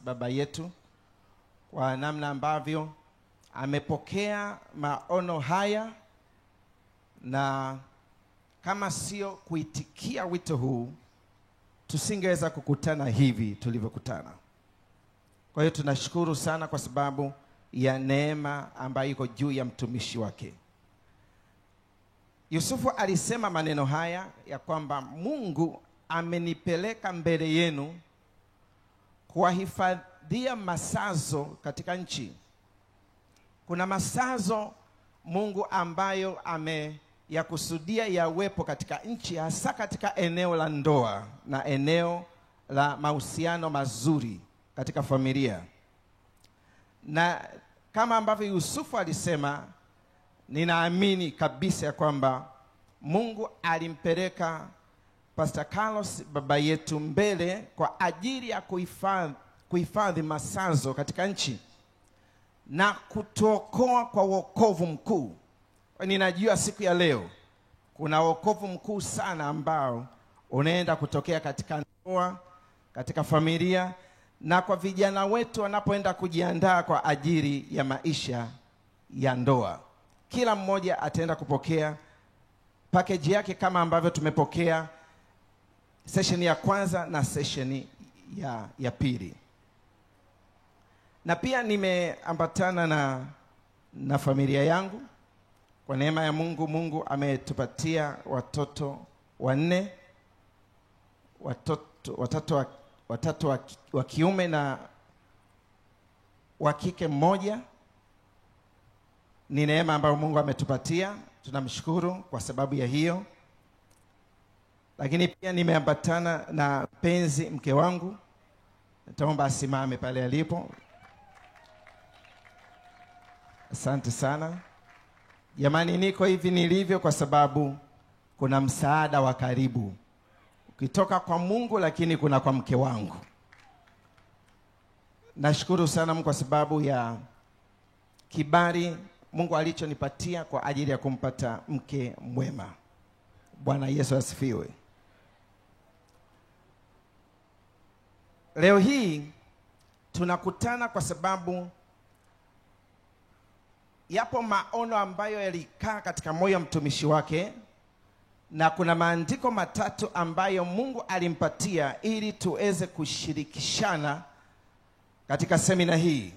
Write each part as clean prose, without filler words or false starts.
baba yetu kwa namna ambavyo amepokea maono haya, na kama sio kuitikia wito huu tusingeweza kukutana hivi tulivyokutana. Kwa hiyo tunashukuru sana kwa sababu ya neema ambayo iko juu ya mtumishi wake. Yusufu alisema maneno haya ya kwamba Mungu amenipeleka mbele yenu kuwahifadhia masazo katika nchi. Kuna masazo Mungu ambayo ameyakusudia yawepo katika nchi, hasa katika eneo la ndoa na eneo la mahusiano mazuri katika familia. Na kama ambavyo Yusufu alisema, ninaamini kabisa ya kwamba Mungu alimpeleka Pastor Carlos baba yetu mbele kwa ajili ya kuhifadhi masazo katika nchi na kutuokoa kwa wokovu mkuu. Ninajua siku ya leo kuna wokovu mkuu sana ambao unaenda kutokea katika ndoa, katika familia, na kwa vijana wetu wanapoenda kujiandaa kwa ajili ya maisha ya ndoa. Kila mmoja ataenda kupokea package yake kama ambavyo tumepokea session ya kwanza na session ya pili. Na pia nimeambatana na familia yangu. Kwa neema ya Mungu, Mungu ametupatia watoto 4, watatu wa kiume na wa kike 1. Ni neema ambayo Mungu ametupatia, tunamshukuru kwa sababu ya hiyo. Lakini pia nimeambatana na penzi mke wangu. Nitaomba asimame pale alipo. Asante sana. Jamani, niko hivi nilivyo kwa sababu kuna msaada wa karibu ukitoka kwa Mungu, lakini kuna kwa mke wangu. Nashukuru sana Mungu kwa sababu ya kibali Mungu alichonipatia kwa ajili ya kumpata mke mwema. Bwana Yesu asifiwe. Leo hii tunakutana kwa sababu yapo maono ambayo yalikaa katika moyo wa mtumishi wake, na kuna maandiko matatu ambayo Mungu alimpatia ili tuweze kushirikishana katika semina hii.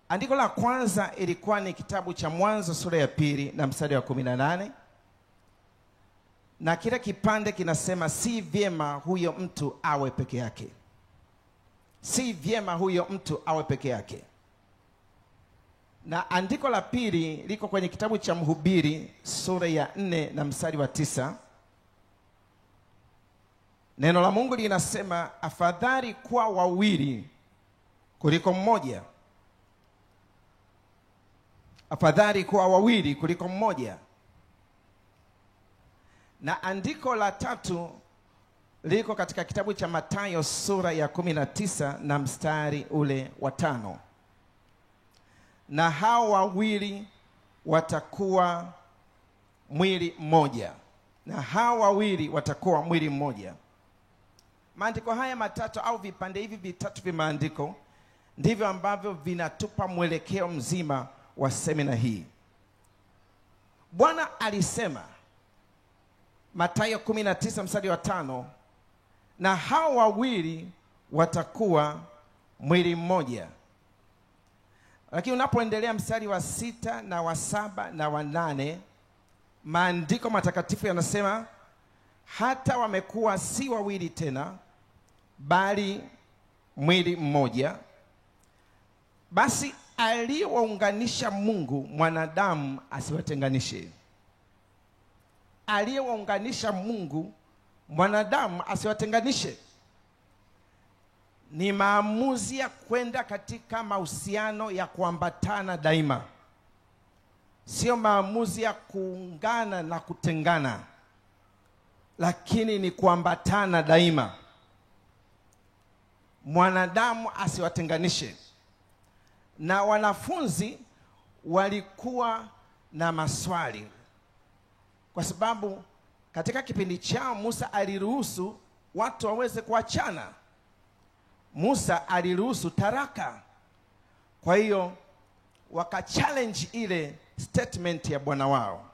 Andiko la kwanza ilikuwa ni kitabu cha Mwanzo sura ya 2 na mstari wa 18. Na kile kipande kinasema, si vyema huyo mtu awe peke yake. Si vyema huyo mtu awe peke yake. Na andiko la pili liko kwenye kitabu cha Mhubiri sura ya 4 na mstari wa 9. Neno la Mungu linasema, afadhali kuwa wawili kuliko mmoja. Afadhali kuwa wawili kuliko mmoja. Na andiko la tatu liko katika kitabu cha Mathayo sura ya 19 na mstari ule wa 5. Na hao wawili watakuwa mwili mmoja. Na hao wawili watakuwa mwili mmoja. Maandiko haya matatu au vipande hivi vitatu vya maandiko ndivyo ambavyo vinatupa mwelekeo mzima wa semina hii. Bwana alisema Mathayo 19 mstari wa 5, na hao wawili watakuwa mwili mmoja. Lakini unapoendelea mstari wa 6 na wa 7 na wa 8, maandiko matakatifu yanasema, hata wamekuwa si wawili tena bali mwili mmoja. Basi aliyewaunganisha Mungu mwanadamu asiwatenganishe. Aliyewaunganisha Mungu mwanadamu asiwatenganishe. Ni maamuzi ya kwenda katika mahusiano ya kuambatana daima. Sio maamuzi ya kuungana na kutengana, lakini ni kuambatana daima. Mwanadamu asiwatenganishe. Na wanafunzi walikuwa na maswali, kwa sababu katika kipindi chao Musa aliruhusu watu waweze kuachana. Musa aliruhusu taraka. Kwa hiyo wakachallenge ile statement ya bwana wao.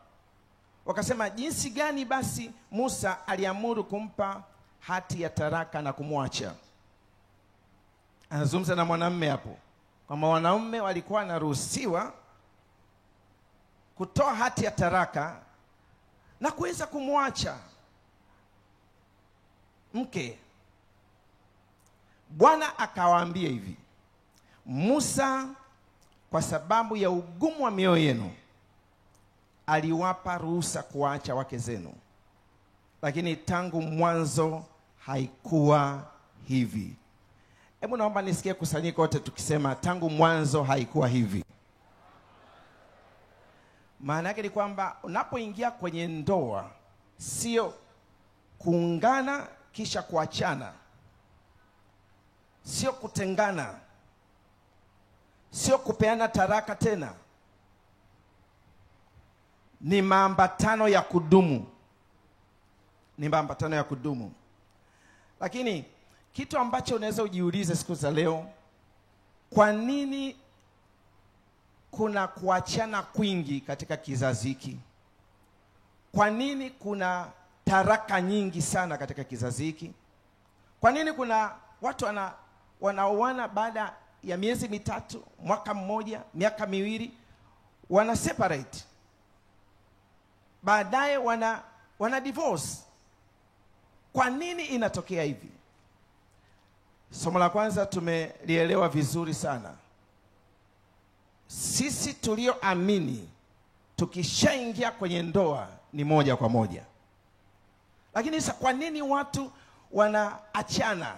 Wakasema jinsi gani basi Musa aliamuru kumpa hati ya taraka na kumwacha. Anazungumza na mwanamume hapo, kwamba wanaume walikuwa wanaruhusiwa kutoa hati ya taraka na kuweza kumwacha mke. Bwana akawaambia hivi, Musa kwa sababu ya ugumu wa mioyo yenu aliwapa ruhusa kuacha wake zenu, lakini tangu mwanzo haikuwa hivi. Hebu naomba nisikie kusanyiko wote tukisema tangu mwanzo haikuwa hivi. Maana yake ni kwamba unapoingia kwenye ndoa sio kuungana kisha kuachana, sio kutengana, sio kupeana taraka tena. Ni maambatano ya kudumu. Ni maambatano ya kudumu. Lakini kitu ambacho unaweza ujiulize siku za leo, kwa nini kuna kuachana kwingi katika kizazi hiki? Kwa nini kuna taraka nyingi sana katika kizazi hiki? Kwa nini kuna watu wanaoana baada ya miezi mitatu, mwaka mmoja, miaka miwili, wana separate, baadaye wana divorce? Kwa nini inatokea hivi? Somo la kwanza tumelielewa vizuri sana. Sisi tulioamini tukishaingia kwenye ndoa ni moja kwa moja. Lakini sasa kwa nini watu wanaachana?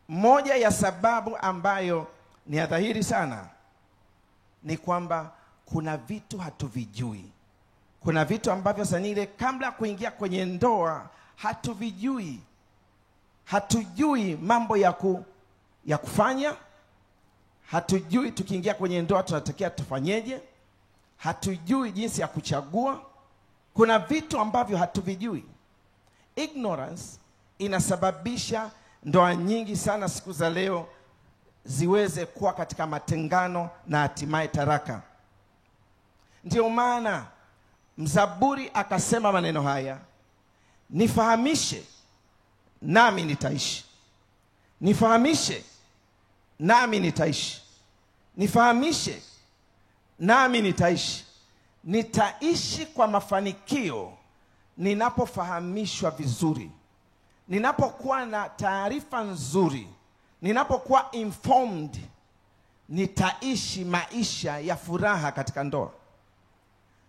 Moja ya sababu ambayo ni ya dhahiri sana ni kwamba kuna vitu hatuvijui. Kuna vitu ambavyo sanile kabla ya kuingia kwenye ndoa hatuvijui. Hatujui mambo ya kufanya. Hatujui tukiingia kwenye ndoa tunatakiwa tufanyeje. Hatujui jinsi ya kuchagua. Kuna vitu ambavyo hatuvijui. Ignorance inasababisha ndoa nyingi sana siku za leo ziweze kuwa katika matengano na hatimaye taraka. Ndio maana mzaburi akasema maneno haya, nifahamishe nami nitaishi. Nifahamishe nami nitaishi. Nifahamishe nami nitaishi. Nitaishi kwa mafanikio ninapofahamishwa vizuri, ninapokuwa na taarifa nzuri, ninapokuwa informed. Nitaishi maisha ya furaha katika ndoa.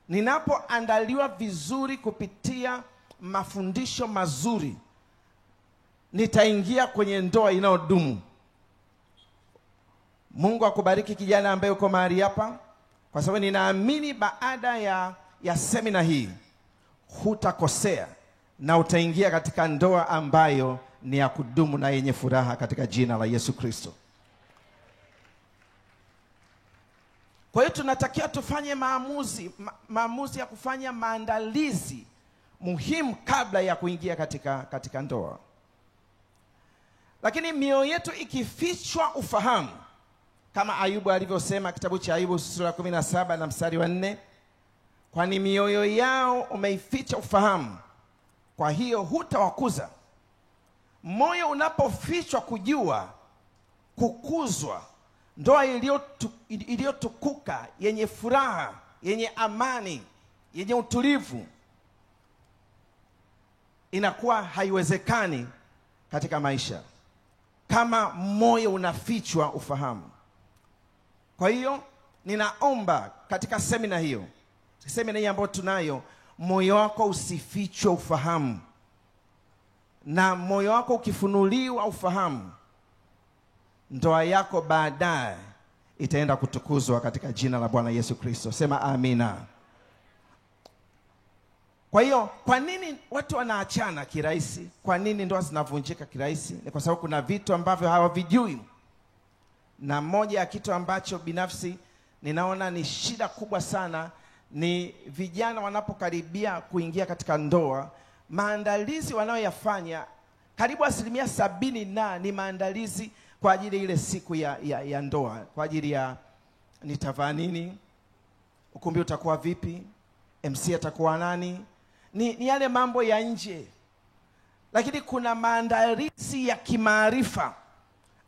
Ninapoandaliwa vizuri kupitia mafundisho mazuri, nitaingia kwenye ndoa inayodumu. Mungu akubariki kijana ambaye uko mahali hapa, kwa sababu ninaamini baada ya semina hii hutakosea na utaingia katika ndoa ambayo ni ya kudumu na yenye furaha katika jina la Yesu Kristo. Kwa hiyo tunatakiwa tufanye maamuzi ya kufanya maandalizi muhimu kabla ya kuingia katika ndoa. Lakini mioyo yetu ikifichwa ufahamu, kama Ayubu alivyosema kitabu cha Ayubu sura 17 na mstari wa 4, kwani mioyo yao umeificha ufahamu, kwa hiyo hutawakuza. Moyo unapofichwa kujua, kukuzwa, ndoa iliyotukuka, yenye furaha, yenye amani, yenye utulivu, inakuwa haiwezekani katika maisha kama moyo unafichwa ufahamu. Kwa hiyo ninaomba katika semina hii ambayo tunayo, moyo wako usifichwe ufahamu. Na moyo wako ukifunuliwa ufahamu, ndoa yako baadaye itaenda kutukuzwa katika jina la Bwana Yesu Kristo. Sema amina. Kwa hiyo kwa nini watu wanaachana kirahisi? Kwa nini ndoa zinavunjika kirahisi? Ni kwa sababu kuna vitu ambavyo hawavijui. Na moja ya kitu ambacho binafsi ninaona ni shida kubwa sana ni vijana wanapokaribia kuingia katika ndoa, maandalizi wanayoyafanya karibu 70% ni maandalizi kwa ajili ile siku ya ndoa, kwa ajili ya nitavaa nini, ukumbi utakuwa vipi, MC atakuwa nani, ni yale mambo ya nje. Lakini kuna maandalizi ya kimaarifa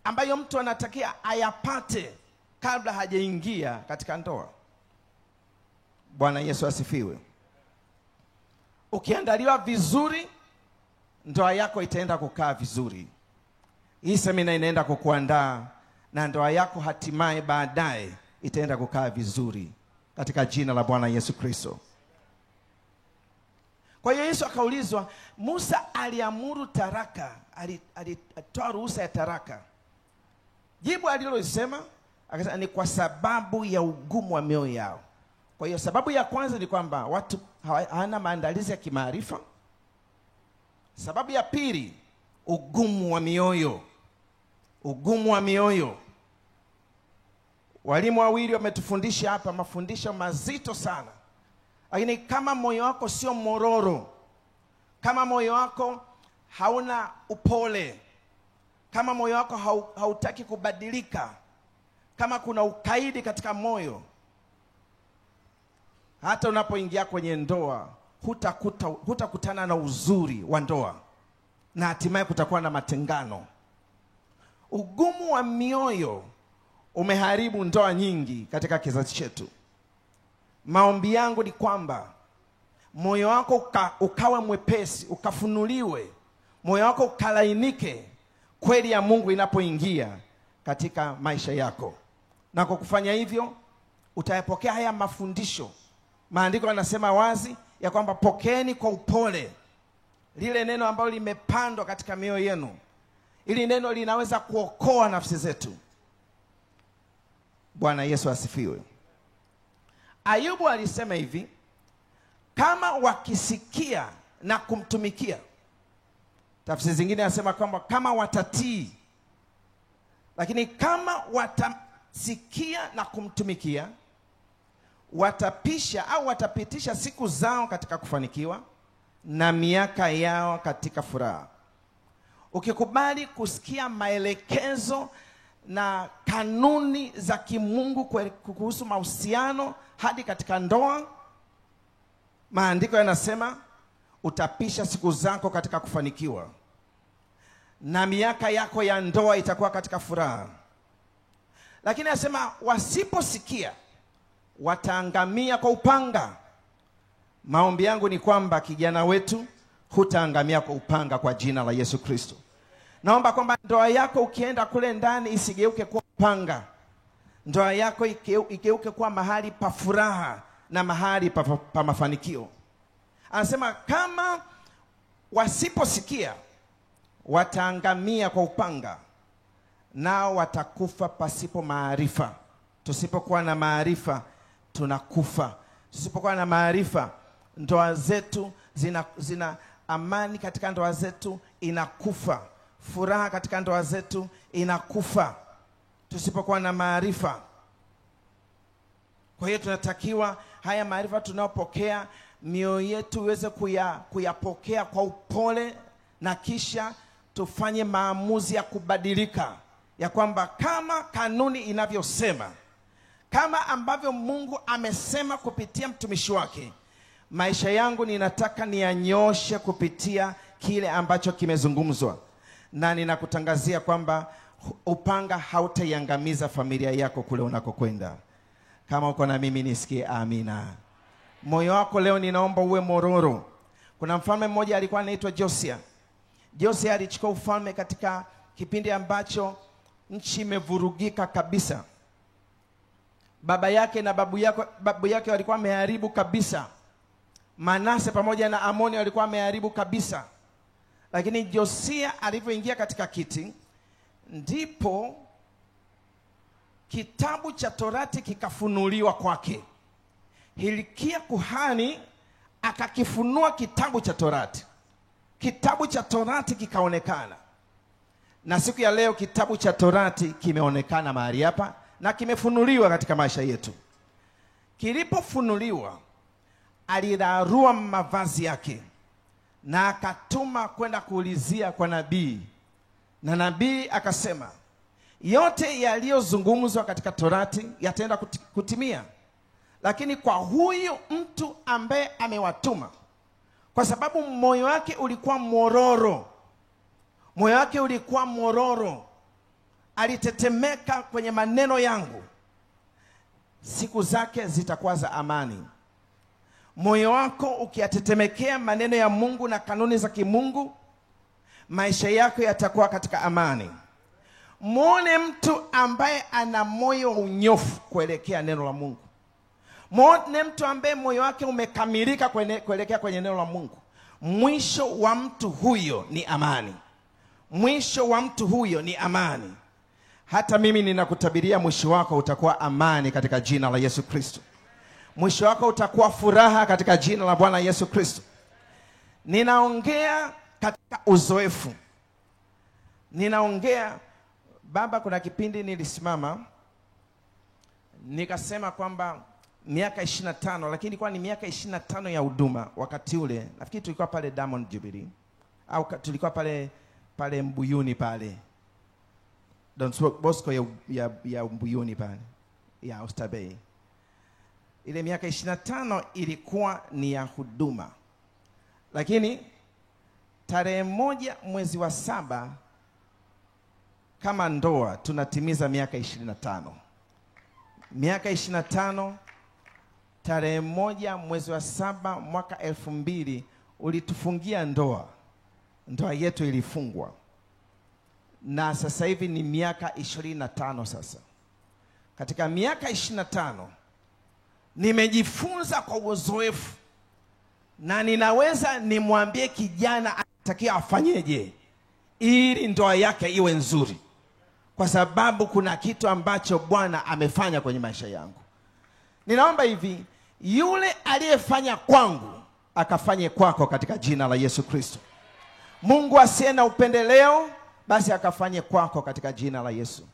ambayo mtu anatakia ayapate kabla hajaingia katika ndoa. Bwana Yesu asifiwe. Ukiandaliwa vizuri, ndoa yako itaenda kukaa vizuri. Hii semina inaenda kukuandaa na ndoa yako hatimaye baadaye itaenda kukaa vizuri katika jina la Bwana Yesu Kristo. Kwa hiyo Yesu akaulizwa, Musa aliamuru taraka, alitoa ruhusa ya taraka. Jibu alilosema akasema ni kwa sababu ya ugumu wa mioyo yao. Kwa hiyo sababu ya kwanza ni kwamba watu hawana maandalizi ya kimaarifa. Sababu ya pili, ugumu wa mioyo. Ugumu wa mioyo. Walimu wawili wametufundisha hapa mafundisho mazito sana. Lakini kama moyo wako sio mororo, kama moyo wako hauna upole, kama moyo wako hautaki kubadilika, kama kuna ukaidi katika moyo, hata unapoingia kwenye ndoa hutakutana na uzuri wa ndoa, na hatimaye kutakuwa na matengano. Ugumu wa mioyo umeharibu ndoa nyingi katika kizazi chetu. Maombi yangu ni kwamba moyo wako ukawe mwepesi, ukafunuliwe, moyo wako ukalainike kweli ya Mungu inapoingia katika maisha yako. Na kwa kufanya hivyo utayapokea haya mafundisho. Maandiko yanasema wazi ya kwamba pokeeni kwa upole lile neno ambalo limepandwa katika mioyo yenu. Ili neno linaweza kuokoa nafsi zetu. Bwana Yesu asifiwe. Ayubu alisema hivi, kama wakisikia na kumtumikia. Tafsiri zingine nasema kwamba kama watatii. Lakini kama watasikia na kumtumikia, watapisha au watapitisha siku zao katika kufanikiwa na miaka yao katika furaha. Ukikubali kusikia maelekezo na kanuni za kimungu kuhusu mahusiano hadi katika ndoa, maandiko yanasema utapisha siku zako katika kufanikiwa na miaka yako ya ndoa itakuwa katika furaha. Lakini anasema wasiposikia wataangamia kwa upanga. Maombi yangu ni kwamba kijana wetu hutaangamia kwa upanga kwa jina la Yesu Kristo. Naomba kwamba ndoa yako ukienda kule ndani isigeuke kuwa upanga. Ndoa yako igeuke kuwa mahali pa furaha na mahali pa mafanikio. Anasema kama wasiposikia wataangamia kwa upanga, nao watakufa pasipo maarifa. Tusipokuwa na maarifa tunakufa. Tusipokuwa na maarifa ndoa zetu zina amani katika ndoa zetu inakufa. Furaha katika ndoa zetu inakufa tusipokuwa na maarifa. Kwa hiyo tunatakiwa haya maarifa tunayopokea mioyo yetu iweze kuyapokea kwa upole, na kisha tufanye maamuzi ya kubadilika, ya kwamba kama kanuni inavyosema, kama ambavyo Mungu amesema kupitia mtumishi wake, maisha yangu ninataka niyanyoshe kupitia kile ambacho kimezungumzwa. Na ninakutangazia kwamba upanga hautaiangamiza familia yako kule unakokwenda. Kama uko na mimi nisikie amina. Moyo wako leo ninaomba uwe mororo. Kuna mfalme mmoja alikuwa anaitwa Josia. Josia alichukua ufalme katika kipindi ambacho nchi imevurugika kabisa. Baba yake na babu yake walikuwa wameharibu kabisa. Manase pamoja na Amoni walikuwa wameharibu kabisa. Lakini Josia alivyoingia katika kiti, ndipo kitabu cha Torati kikafunuliwa kwake. Hilkia kuhani akakifunua kitabu cha Torati. Kitabu cha Torati kikaonekana. Na siku ya leo kitabu cha Torati kimeonekana mahali hapa na kimefunuliwa katika maisha yetu. Kilipofunuliwa, alirarua mavazi yake na akatuma kwenda kuulizia kwa nabii, na nabii akasema yote yaliyozungumzwa katika Torati yataenda kutimia, lakini kwa huyu mtu ambaye amewatuma, kwa sababu moyo wake ulikuwa mororo, alitetemeka kwenye maneno yangu, siku zake zitakuwa za amani. Moyo wako ukiyatetemekea maneno ya Mungu na kanuni za kimungu, maisha yako yatakuwa katika amani. Muone mtu ambaye ana moyo unyofu kuelekea neno la Mungu. Muone mtu ambaye moyo wake umekamilika kuelekea kwenye neno la Mungu. Mwisho wa mtu huyo ni amani. Mwisho wa mtu huyo ni amani. Hata mimi ninakutabiria mwisho wako utakuwa amani katika jina la Yesu Kristo. Mwisho wako utakuwa furaha katika jina la Bwana Yesu Kristo. Ninaongea katika uzoefu. Baba, kuna kipindi nilisimama nikasema kwamba miaka 25, lakini ilikuwa ni miaka 25 ya huduma. Wakati ule nafikiri tulikuwa pale Diamond Jubilee, au tulikuwa pale Mbuyuni pale Don Bosco ya Mbuyuni pale ya Oysterbay. Ile miaka 25 ilikuwa ni ya huduma. Lakini tarehe 1 mwezi wa 7 kama ndoa tunatimiza miaka 25. Miaka 25, tarehe 1 mwezi wa 7 mwaka 2000 ulitufungia ndoa. Ndoa yetu ilifungwa. Na sasa hivi ni miaka 25 sasa. Katika miaka 25 nimejifunza kwa uzoefu, na ninaweza nimwambie kijana anatakiwa afanyeje ili ndoa yake iwe nzuri, kwa sababu kuna kitu ambacho Bwana amefanya kwenye maisha yangu. Ninaomba hivi, yule aliyefanya kwangu akafanye kwako katika jina la Yesu Kristo. Mungu asiye na upendeleo, basi akafanye kwako katika jina la Yesu.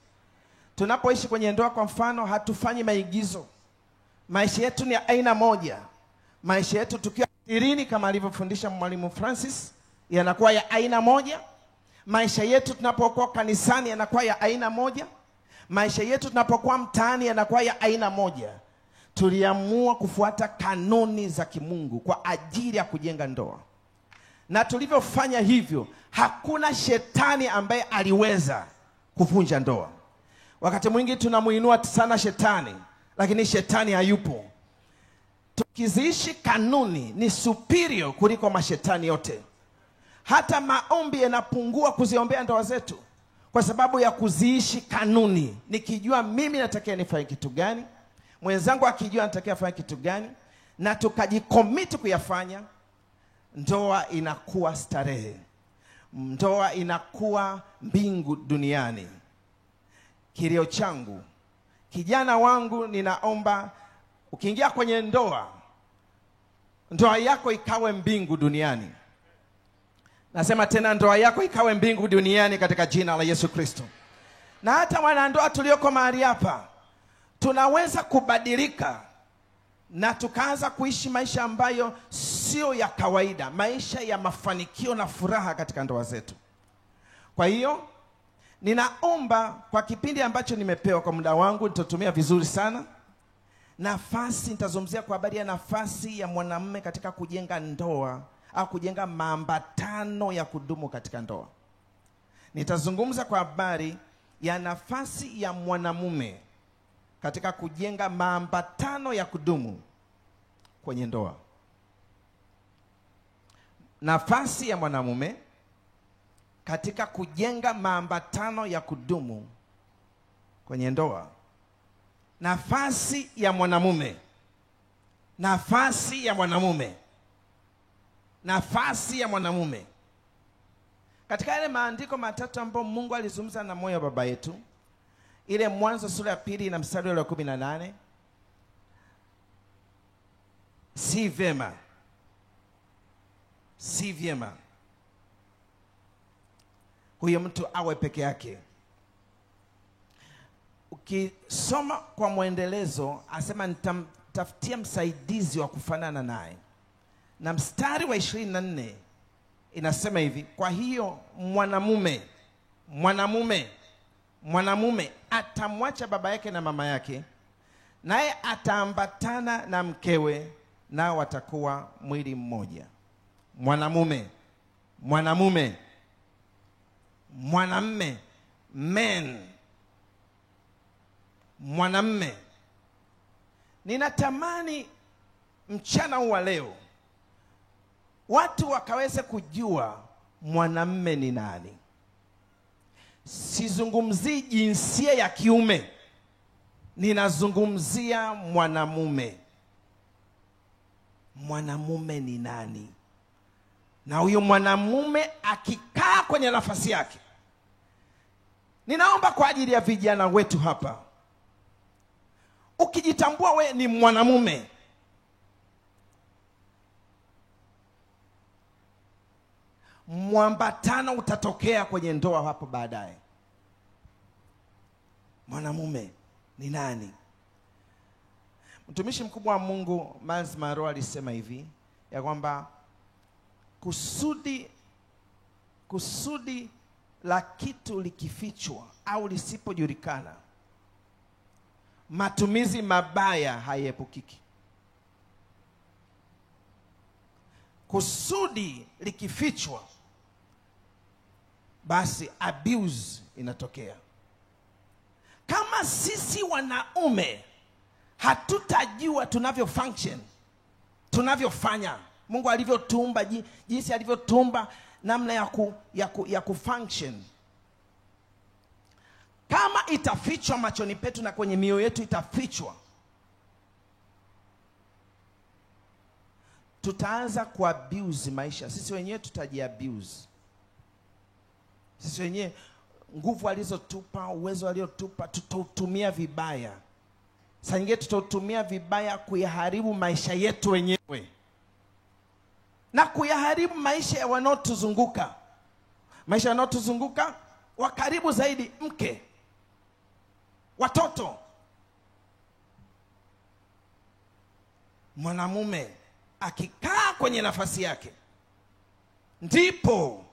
Tunapoishi kwenye ndoa, kwa mfano, hatufanyi maigizo. Maisha yetu ni aina moja. Maisha yetu tukiwa sirini, kama alivyofundisha Mwalimu Francis, yanakuwa ya aina moja. Maisha yetu tunapokuwa kanisani yanakuwa ya aina moja. Maisha yetu tunapokuwa mtaani yanakuwa ya aina moja. Tuliamua kufuata kanuni za kimungu kwa ajili ya kujenga ndoa. Na tulivyofanya hivyo, hakuna shetani ambaye aliweza kuvunja ndoa. Wakati mwingi tunamuinua sana shetani, lakini shetani hayupo. Tukiziishi kanuni ni superior kuliko mashetani yote. Hata maombi yanapungua kuziombea ndoa zetu kwa sababu ya kuziishi kanuni. Nikijua mimi natakia nifanye kitu gani, mwenzangu akijua natakia afanye kitu gani, na tukajikomiti kuyafanya, ndoa inakuwa starehe. Ndoa inakuwa mbingu duniani. Kilio changu, kijana wangu, ninaomba ukiingia kwenye ndoa, ndoa yako ikawe mbingu duniani. Nasema tena, ndoa yako ikawe mbingu duniani katika jina la Yesu Kristo. Na hata wanandoa tulioko mahali hapa, tunaweza kubadilika na tukaanza kuishi maisha ambayo sio ya kawaida, maisha ya mafanikio na furaha katika ndoa zetu. Kwa hiyo ninaomba kwa kipindi ambacho nimepewa kwa muda wangu, nitatumia vizuri sana. Nafasi nitazungumzia kwa habari ya nafasi ya mwanamume katika kujenga ndoa au kujenga maambatano ya kudumu katika ndoa. Nitazungumza kwa habari ya nafasi ya mwanamume katika kujenga maambatano ya kudumu kwenye ndoa. Nafasi ya mwanamume katika kujenga maambatano ya kudumu kwenye ndoa. Nafasi ya mwanamume. Nafasi ya mwanamume. Nafasi ya mwanamume. Katika yale maandiko matatu ambayo Mungu alizungumza na moyo wa baba yetu, ile Mwanzo sura ya 2 na mstari wa 18, si vyema huyo mtu awe peke yake. Ukisoma kwa mwendelezo, asema nitamtafutia msaidizi wa kufanana naye. Na mstari wa 24 inasema hivi, kwa hiyo mwanamume atamwacha baba yake na mama yake, naye ataambatana na mkewe, nao watakuwa mwili mmoja. Mwanamume, men. Mwanamume. Ninatamani mchana huu wa leo watu wakaweze kujua mwanamume ni nani. Sizungumzii jinsia ya kiume, ninazungumzia mwanamume. Mwanamume ni nani? Na huyo mwanamume akikaa kwenye nafasi yake, ninaomba kwa ajili ya vijana wetu hapa, ukijitambua we ni mwanamume, mwambatano utatokea kwenye ndoa hapo baadaye. Mwanamume ni nani? Mtumishi mkubwa wa Mungu Miles Monroe alisema hivi, ya kwamba kusudi la kitu likifichwa au lisipojulikana, matumizi mabaya haiepukiki. Kusudi likifichwa, basi abuse inatokea. Kama sisi wanaume hatutajua tunavyofanya, Mungu alivyotuumba, jinsi alivyotuumba, namna ya kufunction, kama itafichwa machoni petu na kwenye mioyo yetu itafichwa, tutaanza kuabuse maisha. Sisi wenyewe tutajiabuse. Sisi wenyewe nguvu alizotupa, uwezo aliotupa, tutautumia vibaya. Saa nyingine tutautumia vibaya kuyaharibu maisha yetu wenyewe na kuyaharibu maisha ya wanaotuzunguka. Maisha wanaotuzunguka wa karibu zaidi, mke, watoto. Mwanamume akikaa kwenye nafasi yake, ndipo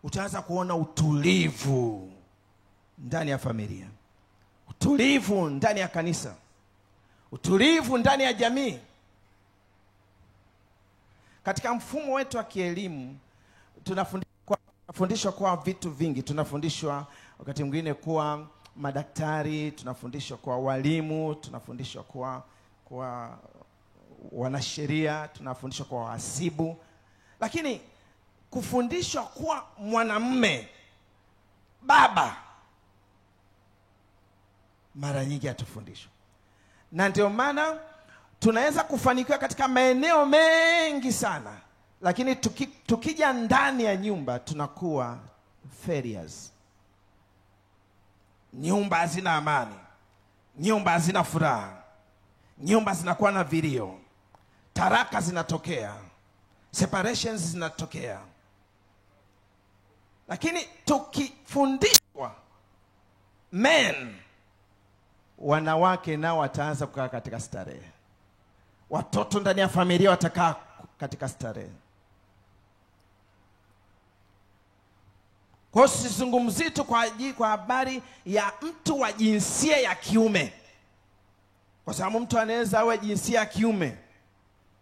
utaanza kuona utulivu ndani ya familia, utulivu ndani ya kanisa, utulivu ndani ya jamii. Katika mfumo wetu wa kielimu tunafundishwa kwa vitu vingi. Tunafundishwa wakati mwingine kuwa madaktari, tunafundishwa kwa walimu, tunafundishwa kwa wanasheria, tunafundishwa kwa wahasibu. Lakini kufundishwa kuwa mwanamume, baba, mara nyingi hatufundishwa. Na ndio maana tunaweza kufanikiwa katika maeneo mengi sana, lakini tukija ndani ya nyumba tunakuwa failures. Nyumba hazina amani, nyumba hazina furaha, nyumba zinakuwa na vilio, taraka zinatokea, separations zinatokea. Lakini tukifundishwa men, wanawake nao wataanza kukaa katika starehe, watoto ndani ya familia watakaa katika starehe. Kwa hiyo sizungumzi tu kwa habari ya mtu wa jinsia ya kiume, kwa sababu mtu anaweza awe jinsia ya kiume,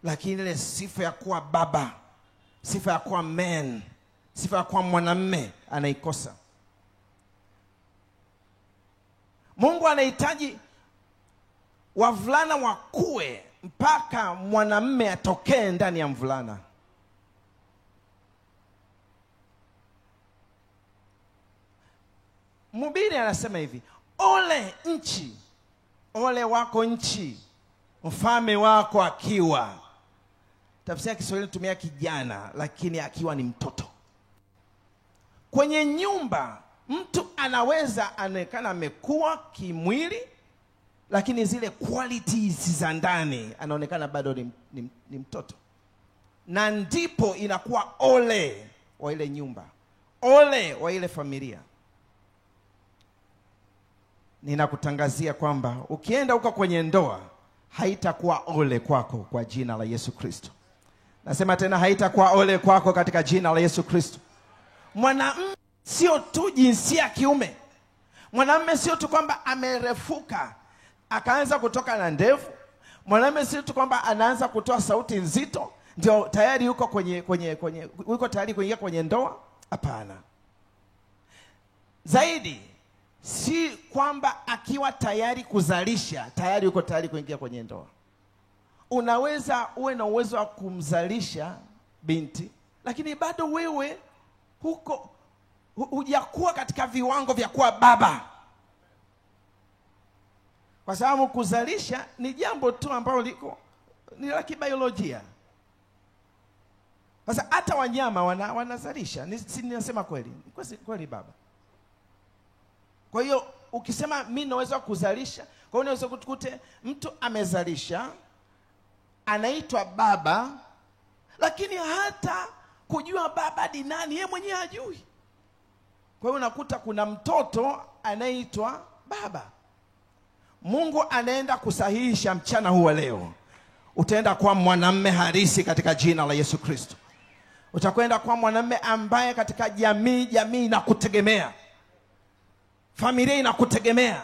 lakini ile sifa ya kuwa baba, sifa ya kuwa man, sifa ya kuwa mwanamume anaikosa. Mungu anahitaji wavulana wakue mpaka mwanamume atokee ndani ya mvulana. Mhubiri anasema hivi, ole wako nchi, mfalme wako akiwa. Tafsiri ya Kiswahili tumia kijana, lakini akiwa ni mtoto. Kwenye nyumba mtu anaweza anaonekana amekuwa kimwili, lakini zile qualities za ndani anaonekana bado ni mtoto. Na ndipo inakuwa ole wa ile nyumba, ole wa ile familia. Ninakutangazia kwamba ukienda huko kwenye ndoa, haitakuwa ole kwako kwa jina la Yesu Kristo. Nasema tena, haitakuwa ole kwako katika jina la Yesu Kristo. Mwanamume sio tu jinsia ya kiume. Mwanamume sio tu kwamba amerefuka akaanza kutoka na ndevu. Mwanamume sio tu kwamba anaanza kutoa sauti nzito ndio tayari yuko yuko tayari kuingia kwenye ndoa. Hapana. Zaidi, si kwamba akiwa tayari kuzalisha tayari yuko tayari kuingia kwenye ndoa. Unaweza uwe na uwezo wa kumzalisha binti, lakini bado wewe hujakuwa katika viwango vya kuwa baba. Kwa sababu kuzalisha ni jambo tu ambalo ni la kibiolojia. Sasa hata wanyama wanazalisha. Ninasema kweli. Kweli baba. Kwa hiyo ukisema mimi naweza kuzalisha, kwa hiyo unaweza kukute mtu amezalisha, anaitwa baba, lakini hata kujua baba ni nani yeye mwenyewe hajui. Kwa hiyo unakuta kuna mtoto anaitwa baba. Mungu anaenda kusahihisha mchana huu leo. Utaenda kwa mwanamume halisi katika jina la Yesu Kristo. Utakwenda kwa mwanamume ambaye katika jamii inakutegemea. Familia inakutegemea.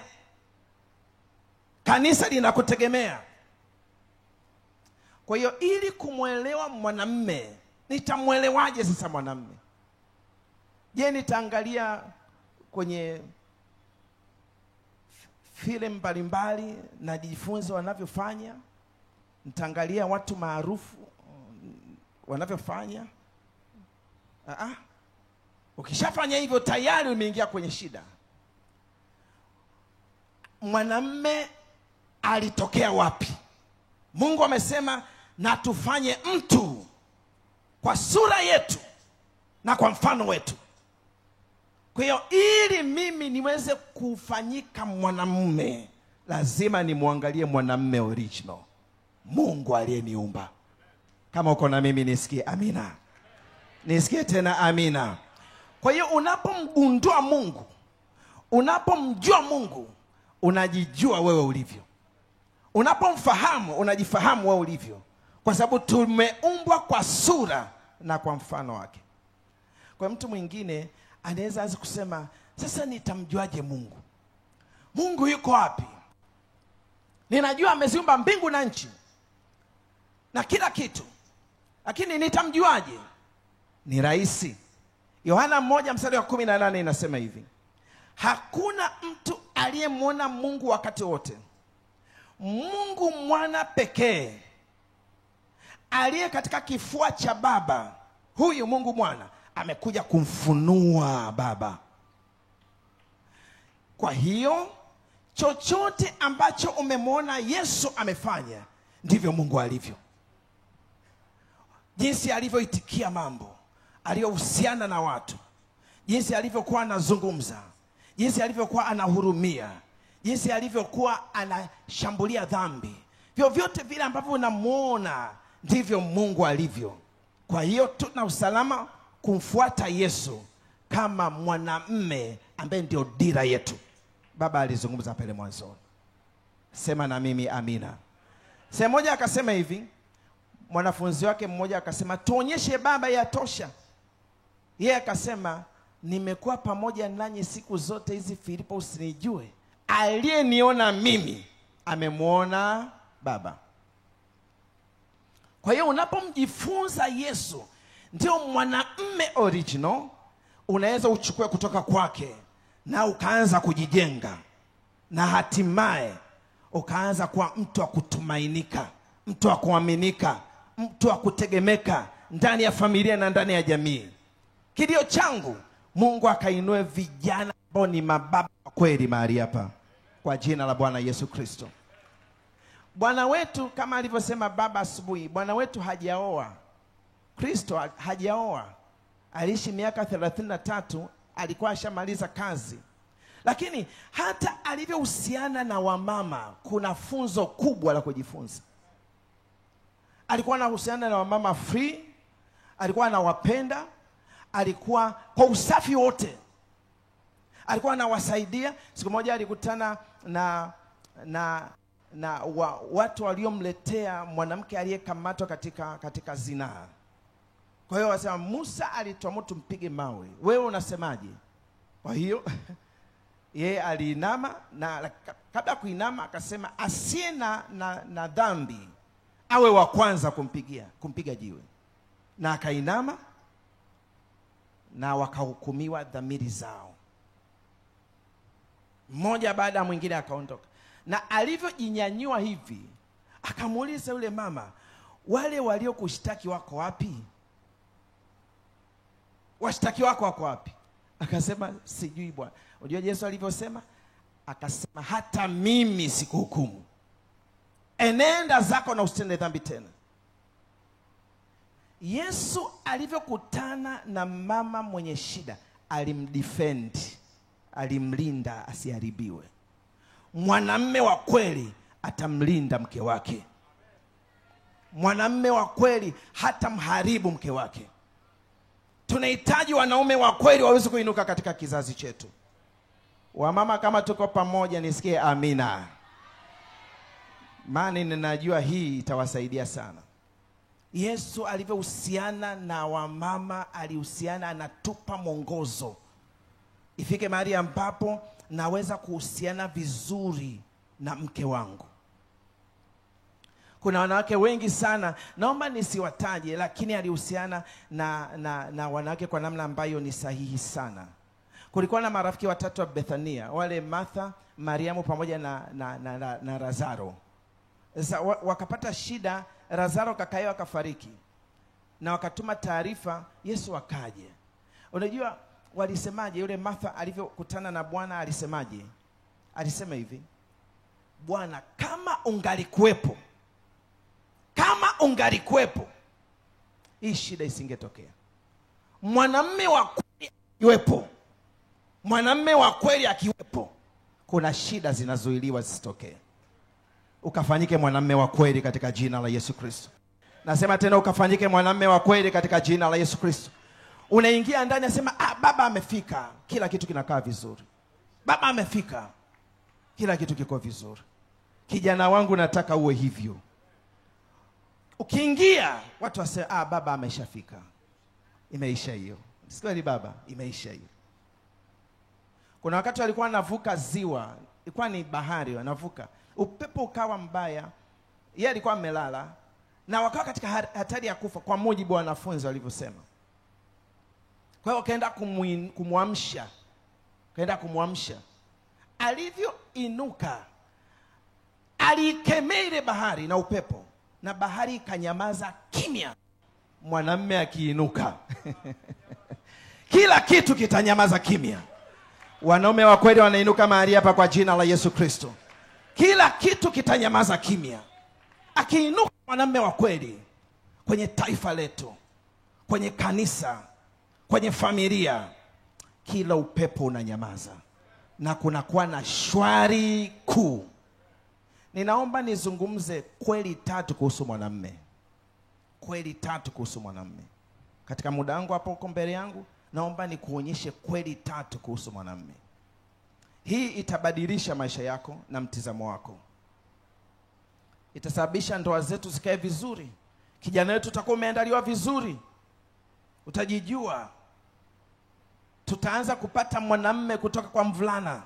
Kanisa linakutegemea. Kwa hiyo ili kumuelewa mwanamume, nitamuelewaje sasa mwanamume? Je, nitaangalia kwenye filamu mbalimbali na jifunze wanavyofanya? Nitaangalia watu maarufu wanavyofanya? Ukishafanya hivyo tayari umeingia kwenye shida. Mwanamume alitokea wapi? Mungu amesema na tufanye mtu kwa sura yetu na kwa mfano wetu. Kwa hiyo ili mimi niweze kufanyika mwanamume, lazima nimwangalie mwanamume original, Mungu aliyeniumba. Kama uko na mimi nisikie amina. Nisikie tena amina. Kwa hiyo unapomgundua Mungu, unapomjua Mungu, unajijua wewe ulivyo. Unapomfahamu, unajifahamu wewe ulivyo. Kwa sababu tumeumbwa kwa sura na kwa mfano wake. Kwa mtu mwingine anaweza anza kusema, sasa nitamjuaje Mungu? Mungu yuko wapi? Ninajua ameziumba mbingu na nchi na kila kitu, lakini nitamjuaje? Ni rahisi. Yohana 1:18 inasema hivi: hakuna mtu aliyemwona Mungu wakati wote. Mungu mwana pekee aliye katika kifua cha Baba, huyu Mungu mwana amekuja kumfunua Baba. Kwa hiyo chochote ambacho umemwona Yesu amefanya, ndivyo Mungu alivyo. Jinsi alivyoitikia mambo, aliyohusiana na watu, jinsi alivyokuwa anazungumza, jinsi alivyokuwa anahurumia, jinsi alivyokuwa anashambulia dhambi, vyovyote vile ambavyo unamuona, ndivyo Mungu alivyo. Kwa hiyo tuna usalama kumfuata Yesu kama mwanamume ambaye ndio dira yetu. Baba alizungumza pale mwanzo. Sema na mimi amina. Sema moja akasema hivi, mwanafunzi wake mmoja akasema, tuonyeshe Baba, yatosha. Yeye akasema, nimekuwa pamoja nanyi siku zote hizi, Filipo, usinijue? Aliyeniona mimi amemwona Baba. Kwa hiyo unapomjifunza Yesu ndio mwanamume original, unaweza uchukue kutoka kwake na ukaanza kujijenga, na hatimaye ukaanza kuwa mtu wa kutumainika, mtu wa kuaminika, mtu wa kutegemeka ndani ya familia na ndani ya jamii. Kilio changu, Mungu akainue vijana ambao ni mababa kweli mahali hapa, kwa jina la Bwana Yesu Kristo. Bwana wetu kama alivyosema baba asubuhi, Bwana wetu hajaoa. Kristo hajaoa. Aliishi miaka 33, alikuwa ashamaliza kazi. Lakini hata alivyohusiana na wamama, kuna funzo kubwa la kujifunza. Alikuwa anahusiana na wamama free, alikuwa anawapenda, alikuwa kwa usafi wote, alikuwa anawasaidia. Siku moja alikutana watu waliomletea mwanamke aliyekamatwa katika zinaa. Kwa hiyo wasema Musa alituamuru tumpige mawe, wewe unasemaje? Kwa hiyo yeye aliinama, na kabla kuinama akasema asiye na dhambi awe wa kwanza kumpiga jiwe, na akainama na wakahukumiwa dhamiri zao. Mmoja baada ya mwingine akaondoka, na alivyojinyanyua hivi akamuuliza yule mama, wale waliokushtaki wako wapi? Washtaki wako wapi? Akasema sijui Bwana. Unajua Yesu alivyosema? Akasema hata mimi sikuhukumu, enenda zako na usitende dhambi tena. Yesu alivyokutana na mama mwenye shida, alimdefend, alimlinda asiharibiwe. Mwanamume wa kweli atamlinda mke wake. Mwanamume wa kweli hatamharibu mke wake. Tunahitaji wanaume wa kweli waweze kuinuka katika kizazi chetu. Wamama kama tuko pamoja nisikie amina. Maana ninajua hii itawasaidia sana. Yesu alivyohusiana na wamama, alihusiana, anatupa mwongozo. Ifike mahali ambapo naweza kuhusiana vizuri na mke wangu. Kuna wanawake wengi sana, naomba nisiwataje, lakini alihusiana na wanawake kwa namna ambayo ni sahihi sana. Kulikuwa na marafiki watatu wa Bethania, wale Martha, Mariamu pamoja na Lazaro. Sasa wakapata shida, Lazaro kakayo akafariki, na wakatuma taarifa Yesu akaje. Unajua walisemaje? Yule Martha alivyokutana na Bwana alisemaje? Alisema hivi, Bwana, kama ungalikuwepo hii shida isingetokea. Mwanamume wa kweli akiwepo, mwanamume wa kweli akiwepo, kuna shida zinazuiliwa zisitokee. Ukafanyike mwanamume wa kweli katika jina la Yesu Kristo. Nasema tena ukafanyike mwanamume wa kweli katika jina la Yesu Kristo. Unaingia ndani nasema baba amefika, kila kitu kinakaa vizuri. Baba amefika, kila kitu kiko vizuri. Kijana wangu nataka uwe hivyo. Ukiingia watu wasema baba ameshafika. Imeisha hiyo. Sikweli baba, imeisha hiyo. Kuna wakati walikuwa wanavuka ziwa, ilikuwa ni bahari wanavuka. Upepo ukawa mbaya. Yeye alikuwa amelala na wakawa katika hatari ya kufa kwa mujibu wa wanafunzi walivyosema. Kwa hiyo wakaenda kumwamsha. Alivyoinuka, alikemea ile bahari na upepo, na bahari ikanyamaza kimya. Mwanamume akiinuka kila kitu kitanyamaza kimya. Wanaume wa kweli wanainuka mahali hapa kwa jina la Yesu Kristo. Kila kitu kitanyamaza kimya. Akiinuka mwanamume wa kweli kwenye taifa letu, kwenye kanisa, kwenye familia, kila upepo unanyamaza na kunakuwa na shwari kuu. Ninaomba nizungumze kweli tatu kuhusu mwanamume. Kweli tatu kuhusu mwanamume. Katika muda wangu hapo uko mbele yangu, naomba nikuonyeshe kweli tatu kuhusu mwanamume. Hii itabadilisha maisha yako na mtizamo wako. Itasababisha ndoa zetu zikae vizuri. Kijana wetu utakuwa umeandaliwa vizuri. Utajijua. Tutaanza kupata mwanamume kutoka kwa mvulana.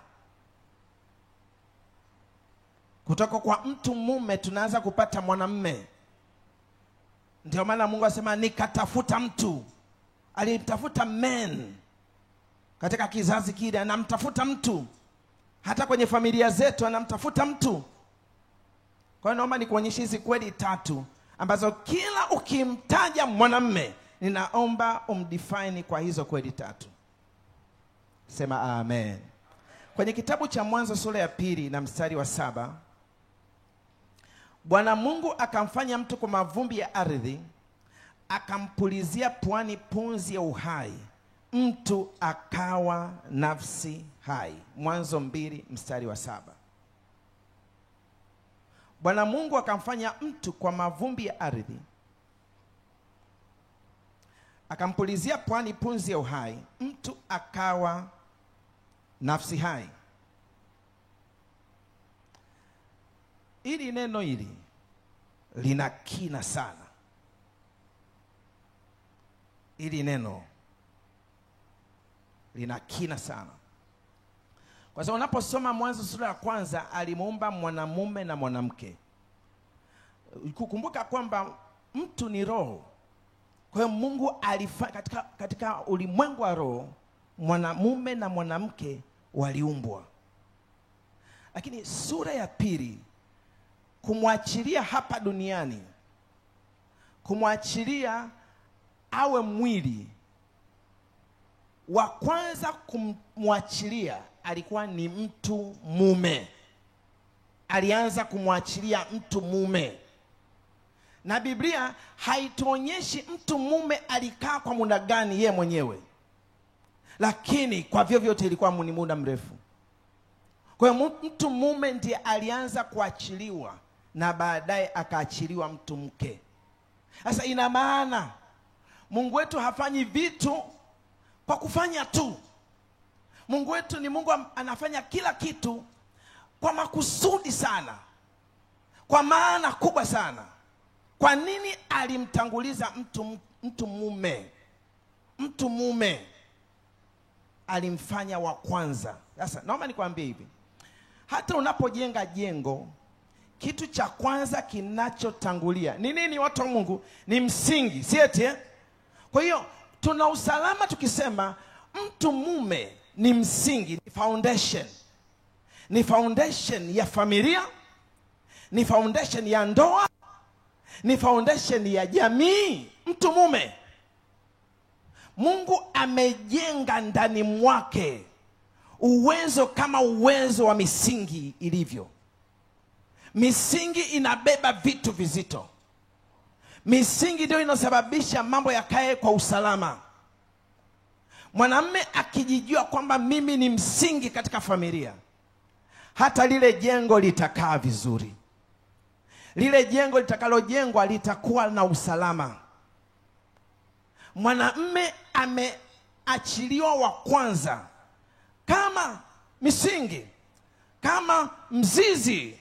Kutoka kwa mtu mume tunaanza kupata mwanamume. Ndio maana Mungu asema nikatafuta mtu. Alimtafuta men. Katika kizazi kile anamtafuta mtu. Hata kwenye familia zetu anamtafuta mtu. Kwa hiyo naomba nikuonyeshe hizi kweli tatu ambazo kila ukimtaja mwanamume, ninaomba umdefine kwa hizo kweli tatu. Sema amen. Kwenye kitabu cha Mwanzo sura ya 2 na mstari wa 7, Bwana Mungu akamfanya mtu kwa mavumbi ya ardhi, akampulizia puani pumzi ya uhai, mtu akawa nafsi hai. Mwanzo 2 mstari wa 7. Bwana Mungu akamfanya mtu kwa mavumbi ya ardhi, akampulizia puani pumzi ya uhai, mtu akawa nafsi hai. Ili neno hili lina kina sana. Ili neno lina kina sana. Kwa sababu unaposoma Mwanzo sura ya 1, alimuumba mwanamume na mwanamke. Kukumbuka kwamba mtu ni roho. Kwa hiyo Mungu alifanya katika ulimwengu wa roho, mwanamume na mwanamke waliumbwa. Lakini sura ya 2, kumwachilia hapa duniani, kumwachilia awe mwili, wa kwanza kumwachilia alikuwa ni mtu mume. Alianza kumwachilia mtu mume. Na Biblia haituonyeshi mtu mume alikaa kwa muda gani yeye mwenyewe, lakini kwa vyovyote ilikuwa ni muda mrefu. Kwa hiyo mtu mume ndiye alianza kuachiliwa, na baadaye akaachiliwa mtu mke. Sasa ina maana Mungu wetu hafanyi vitu kwa kufanya tu. Mungu wetu ni Mungu anafanya kila kitu kwa makusudi sana, kwa maana kubwa sana. Kwa nini alimtanguliza mtu mume? Mtu mume alimfanya wa kwanza. Sasa naomba nikwambie hivi, hata unapojenga jengo, kitu cha kwanza kinachotangulia ni nini, watu wa Mungu? Ni msingi, si eti? Kwa hiyo tuna usalama tukisema mtu mume ni msingi, ni foundation. Ni foundation ya familia, ni foundation ya ndoa, ni foundation ya jamii. Mtu mume, Mungu amejenga ndani mwake uwezo kama uwezo wa misingi ilivyo. Misingi inabeba vitu vizito. Misingi ndio inosababisha mambo yakae kwa usalama. Mwanamume akijijua kwamba mimi ni msingi katika familia, hata lile jengo litakaa vizuri. Lile jengo litakalojengwa litakuwa na usalama. Mwanamume ameachiliwa wa kwanza kama misingi, kama mzizi.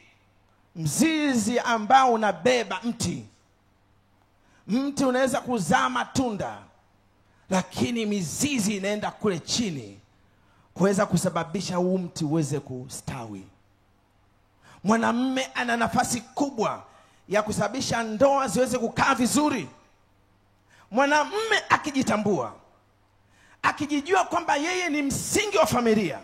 Mzizi ambao unabeba mti. Mti unaweza kuzaa matunda, lakini mizizi inaenda kule chini kuweza kusababisha huu mti uweze kustawi. Mwanamume ana nafasi kubwa ya kusababisha ndoa ziweze kukaa vizuri. Mwanamume akijitambua, akijijua kwamba yeye ni msingi wa familia,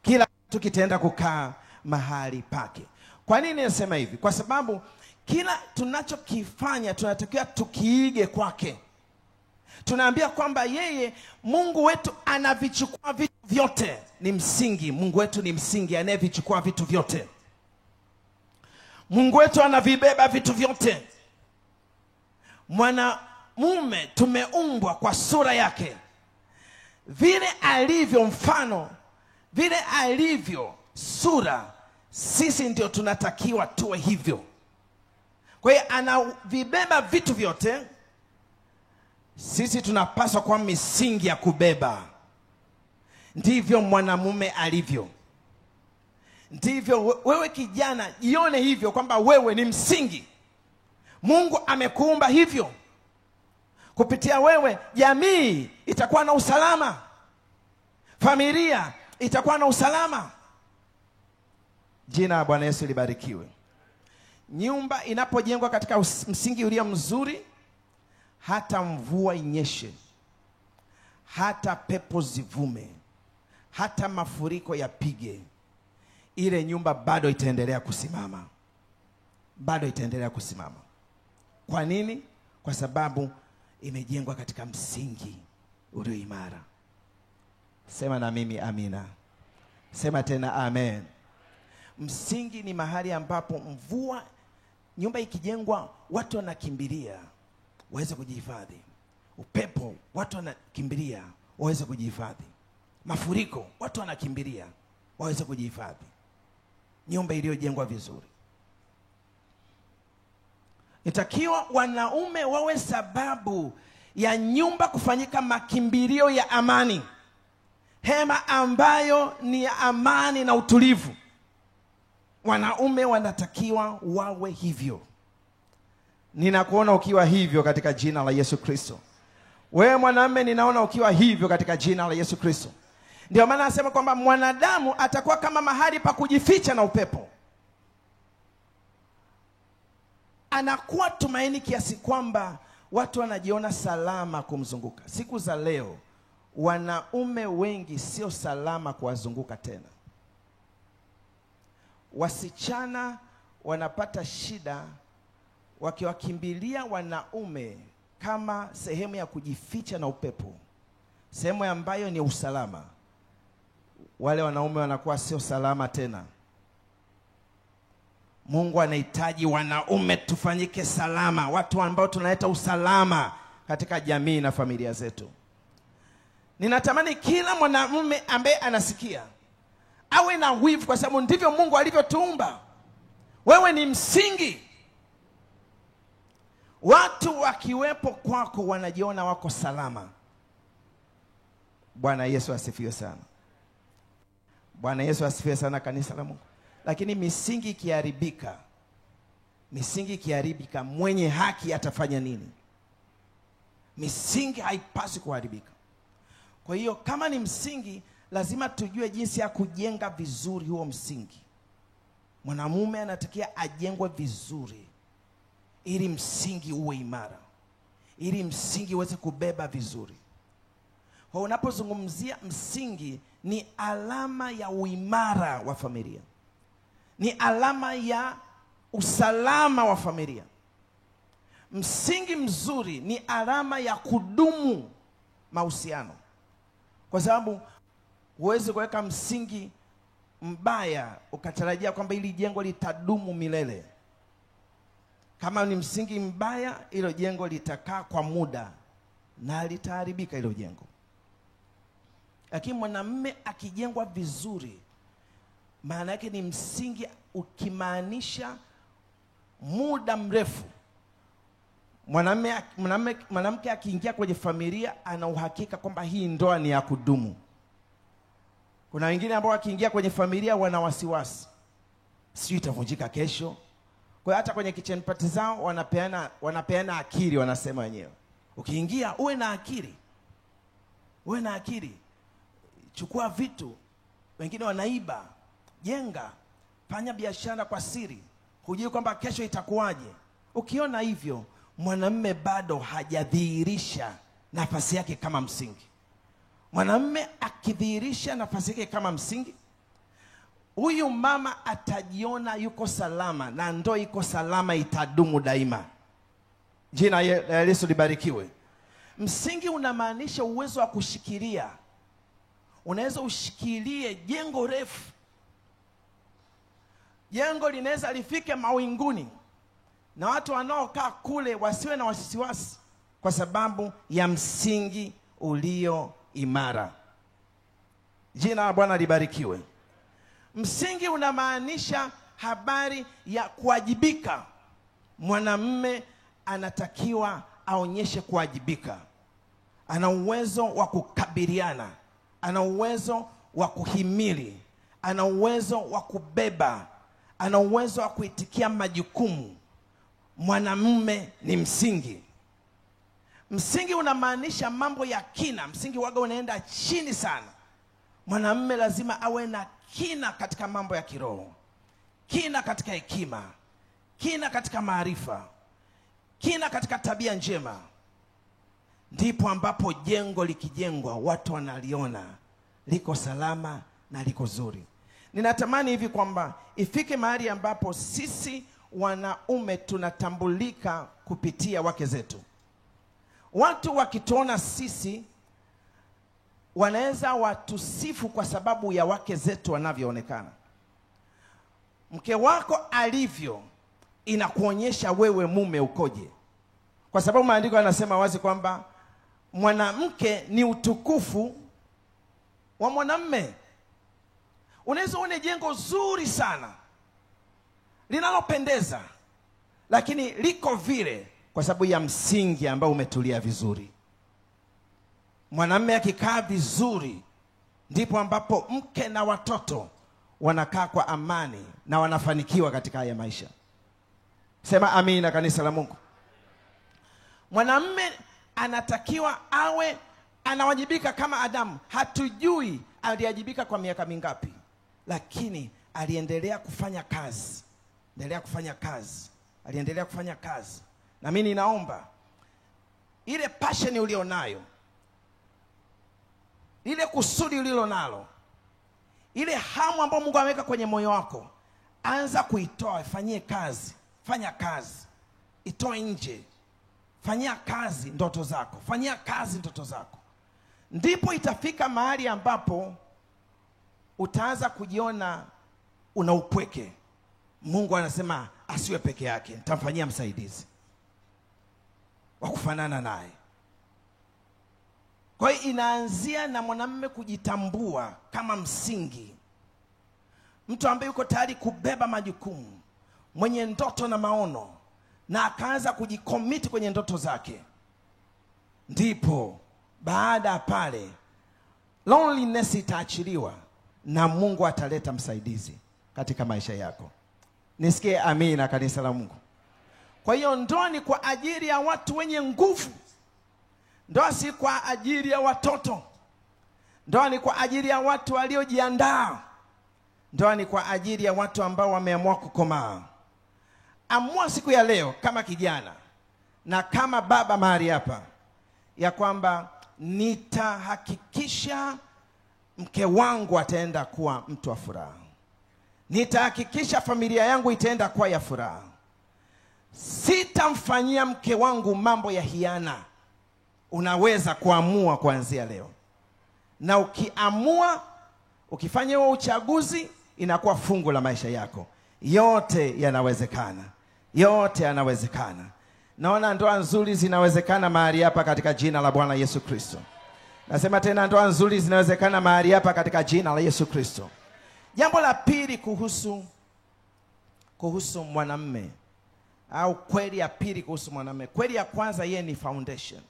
kila kitu kitaenda kukaa mahali pake. Kwa nini nasema hivi? Kwa sababu kila tunachokifanya tunatakiwa tukiige kwake. Tunaambia kwamba yeye, Mungu wetu, anavichukua vitu vyote. Ni msingi. Mungu wetu ni msingi anayevichukua vitu vyote. Mungu wetu anavibeba vitu vyote. Mwanamume tumeumbwa kwa sura yake. Vile alivyo mfano, vile alivyo sura, sisi ndio tunatakiwa tuwe hivyo. Kwa hiyo anavibeba vitu vyote. Sisi tunapaswa kwa misingi ya kubeba. Ndivyo mwanamume alivyo. Ndivyo wewe kijana, jione hivyo kwamba wewe ni msingi. Mungu amekuumba hivyo. Kupitia wewe jamii itakuwa na usalama. Familia itakuwa na usalama. Jina la Bwana Yesu libarikiwe. Nyumba inapojengwa katika msingi ulio mzuri, hata mvua inyeshe, hata pepo zivume, hata mafuriko yapige, ile nyumba bado itaendelea kusimama. Bado itaendelea kusimama. Kwa nini? Kwa sababu imejengwa katika msingi ulio imara. Sema na mimi amina. Sema tena amen. Msingi ni mahali ambapo mvua, nyumba ikijengwa watu wanakimbilia waweze kujihifadhi. Upepo watu wanakimbilia waweze kujihifadhi. Mafuriko watu wanakimbilia waweze kujihifadhi. Nyumba iliyojengwa vizuri. Itakiwa wanaume wawe sababu ya nyumba kufanyika makimbilio ya amani. Hema ambayo ni ya amani na utulivu. Wanaume wanatakiwa wawe hivyo. Ninakuona ukiwa hivyo katika jina la Yesu Kristo. Wewe mwanamume, ninaona ukiwa hivyo katika jina la Yesu Kristo. Ndio maana anasema kwamba mwanadamu atakuwa kama mahali pa kujificha na upepo. Anakuwa tumaini kiasi kwamba watu wanajiona salama kumzunguka. Siku za leo wanaume wengi sio salama kuwazunguka tena. Wasichana wanapata shida wakiwakimbilia wanaume kama sehemu ya kujificha na upepo, sehemu ambayo ni usalama. Wale wanaume wanakuwa sio salama tena. Mungu anahitaji wanaume tufanyike salama, watu ambao tunaleta usalama katika jamii na familia zetu. Ninatamani kila mwanamume ambaye anasikia awe na wivu, kwa sababu ndivyo Mungu alivyotuumba. Wewe ni msingi. Watu wakiwepo kwako wanajiona wako salama. Bwana Yesu asifiwe sana. Bwana Yesu asifiwe sana, kanisa la Mungu. Lakini misingi ikiharibika, mwenye haki atafanya nini? Misingi haipaswi kuharibika. Kwa hiyo kama ni msingi, lazima tujue jinsi ya kujenga vizuri huo msingi. Mwanamume anatakiwa ajengwe vizuri ili msingi uwe imara, ili msingi uweze kubeba vizuri. Kwa unapozungumzia msingi, ni alama ya uimara wa familia, ni alama ya usalama wa familia. Msingi mzuri ni alama ya kudumu mahusiano, kwa sababu huwezi kuweka msingi mbaya ukatarajia kwamba ili jengo litadumu milele. Kama ni msingi mbaya, hilo jengo litakaa kwa muda na litaharibika hilo jengo. Lakini mwanamume akijengwa vizuri, maana yake ni msingi ukimaanisha muda mrefu. Mwanamke akiingia kwenye familia ana uhakika kwamba hii ndoa ni ya kudumu. Kuna wengine ambao akiingia kwenye familia wana wasiwasi, sio itavunjika kesho. Kwa hiyo hata kwenye kitchen party zao wanapeana akili, wanasema wenyewe. Ukiingia uwe na akili. Uwe na akili. Chukua vitu. Wengine wanaiba. Jenga. Fanya biashara kwa siri. Hujui kwamba kesho itakuwaje. Ukiona hivyo, mwanamume bado hajadhihirisha nafasi yake kama msingi. Mwanamume akidhihirisha nafasi yake kama msingi, huyu mama atajiona yuko salama, na ndoa iko salama, itadumu daima. Jina la Yesu libarikiwe. Msingi unamaanisha uwezo wa kushikilia. Unaweza ushikilie jengo refu. Jengo linaweza lifike mawinguni, na watu wanaokaa kule wasiwe na wasiwasi, kwa sababu ya msingi ulio imara. Jina la Bwana libarikiwe. Msingi unamaanisha habari ya kuwajibika. Mwanamume anatakiwa aonyeshe kuwajibika. Ana uwezo wa kukabiliana, ana uwezo wa kuhimili, ana uwezo wa kubeba, ana uwezo wa kuitikia majukumu. Mwanamume ni msingi. Msingi unamaanisha mambo ya kina. Msingi waga unaenda chini sana. Mwanamume lazima awe na kina katika mambo ya kiroho, kina katika hekima, kina katika maarifa, kina katika tabia njema. Ndipo ambapo jengo likijengwa watu wanaliona liko salama na liko zuri. Ninatamani hivi kwamba ifike mahali ambapo sisi wanaume tunatambulika kupitia wake zetu. Watu wakituona sisi wanaweza watusifu kwa sababu ya wake zetu wanavyoonekana. Mke wako alivyo inakuonyesha wewe mume ukoje, kwa sababu maandiko yanasema wazi kwamba mwanamke ni utukufu wa mwanamume. Unaweza uone jengo zuri sana linalopendeza, lakini liko vile kwa sababu ya msingi ambao umetulia vizuri. Mwanamume akikaa vizuri, ndipo ambapo mke na watoto wanakaa kwa amani na wanafanikiwa katika haya maisha. Sema amina, kanisa la Mungu. Mwanamume anatakiwa awe anawajibika kama Adamu. Hatujui aliwajibika kwa miaka mingapi, lakini aliendelea kufanya kazi. Aliendelea kufanya kazi. Na mimi ninaomba ile passion ulionayo, ile kusudi ulilonalo, ile hamu ambayo Mungu ameweka kwenye moyo wako, anza kuitoa, fanyie kazi. Fanya kazi, itoe nje. Fanyia kazi ndoto zako. Ndipo itafika mahali ambapo utaanza kujiona una upweke. Mungu anasema asiwe peke yake, nitamfanyia msaidizi wa kufanana naye. Kwa hiyo inaanzia na mwanamume kujitambua kama msingi. Mtu ambaye yuko tayari kubeba majukumu, mwenye ndoto na maono, na akaanza kujikomiti kwenye ndoto zake. Ndipo baada ya pale loneliness itaachiliwa na Mungu ataleta msaidizi katika maisha yako. Nisikie amina, kanisa la Mungu. Kwa hiyo ndoa ni kwa ajili ya watu wenye nguvu. Ndoa si kwa ajili ya watoto. Ndoa ni kwa ajili ya watu waliojiandaa. Ndoa ni kwa ajili ya watu ambao wameamua kukomaa. Amua siku ya leo kama kijana na kama baba mahali hapa, ya kwamba nitahakikisha mke wangu ataenda kuwa mtu wa furaha. Nitahakikisha familia yangu itaenda kuwa ya furaha. Sitamfanyia mke wangu mambo ya hiana. Unaweza kuamua kuanzia leo. Na ukiamua, ukifanya huo uchaguzi, inakuwa fungu la maisha yako. Yote yanawezekana. Naona ndoa nzuri zinawezekana mahali hapa katika jina la Bwana Yesu Kristo. Nasema tena, ndoa nzuri zinawezekana mahali hapa katika jina la Yesu Kristo. Jambo la pili kuhusu mwanamume, au kweli ya pili kuhusu mwanamume. Kweli ya kwanza, yeye ni foundation.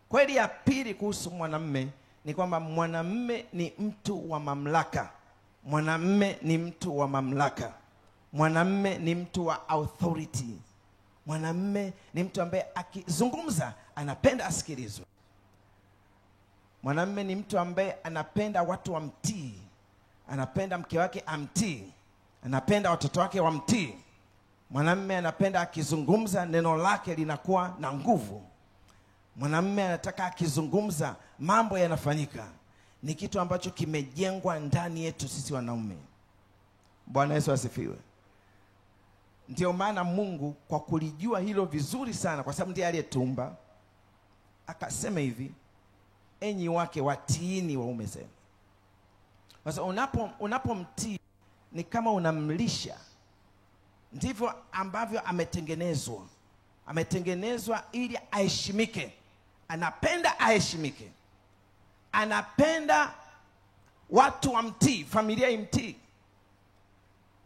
Kweli ya pili kuhusu mwanamume ni kwamba mwanamume ni mtu wa mamlaka. Mwanamume ni mtu wa mamlaka. Mwanamume ni mtu wa authority. Mwanamume ni mtu ambaye akizungumza anapenda asikilizwe. Mwanamume ni mtu ambaye anapenda watu wamtii. Anapenda mke wake amtii. Anapenda watoto wake wamtii. Mwanamume anapenda akizungumza neno lake linakuwa na nguvu. Mwanamume anataka akizungumza mambo yanafanyika. Ni kitu ambacho kimejengwa ndani yetu sisi wanaume. Bwana Yesu asifiwe. Ndio maana Mungu, kwa kulijua hilo vizuri sana, kwa sababu ndiye aliyetumba, akasema hivi, enyi wake watiini waume zenu. Sasa unapomtii ni kama unamlisha. Ndivyo ambavyo ametengenezwa. Ametengenezwa ili aheshimike. Anapenda aheshimike. Anapenda watu wamtii, familia imtii.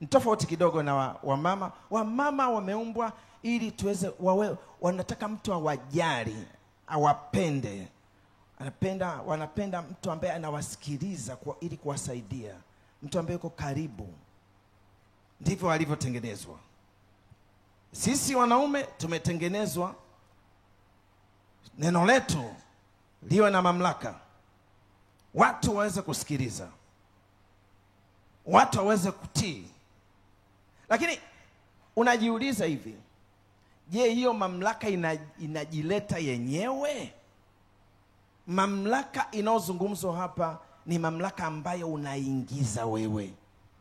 Ni tofauti kidogo na wamama. Wamama wameumbwa ili tuweze wanataka mtu awajali, awapende. Wanapenda mtu ambaye anawasikiliza ili kuwasaidia. Mtu ambaye yuko karibu. Ndivyo walivyotengenezwa. Sisi wanaume tumetengenezwa neno letu liwe na mamlaka. Watu waweze kusikiliza. Watu waweze kutii. Lakini unajiuliza hivi, je, hiyo mamlaka inajileta yenyewe? Mamlaka inayozungumzwa hapa ni mamlaka ambayo unaingiza wewe,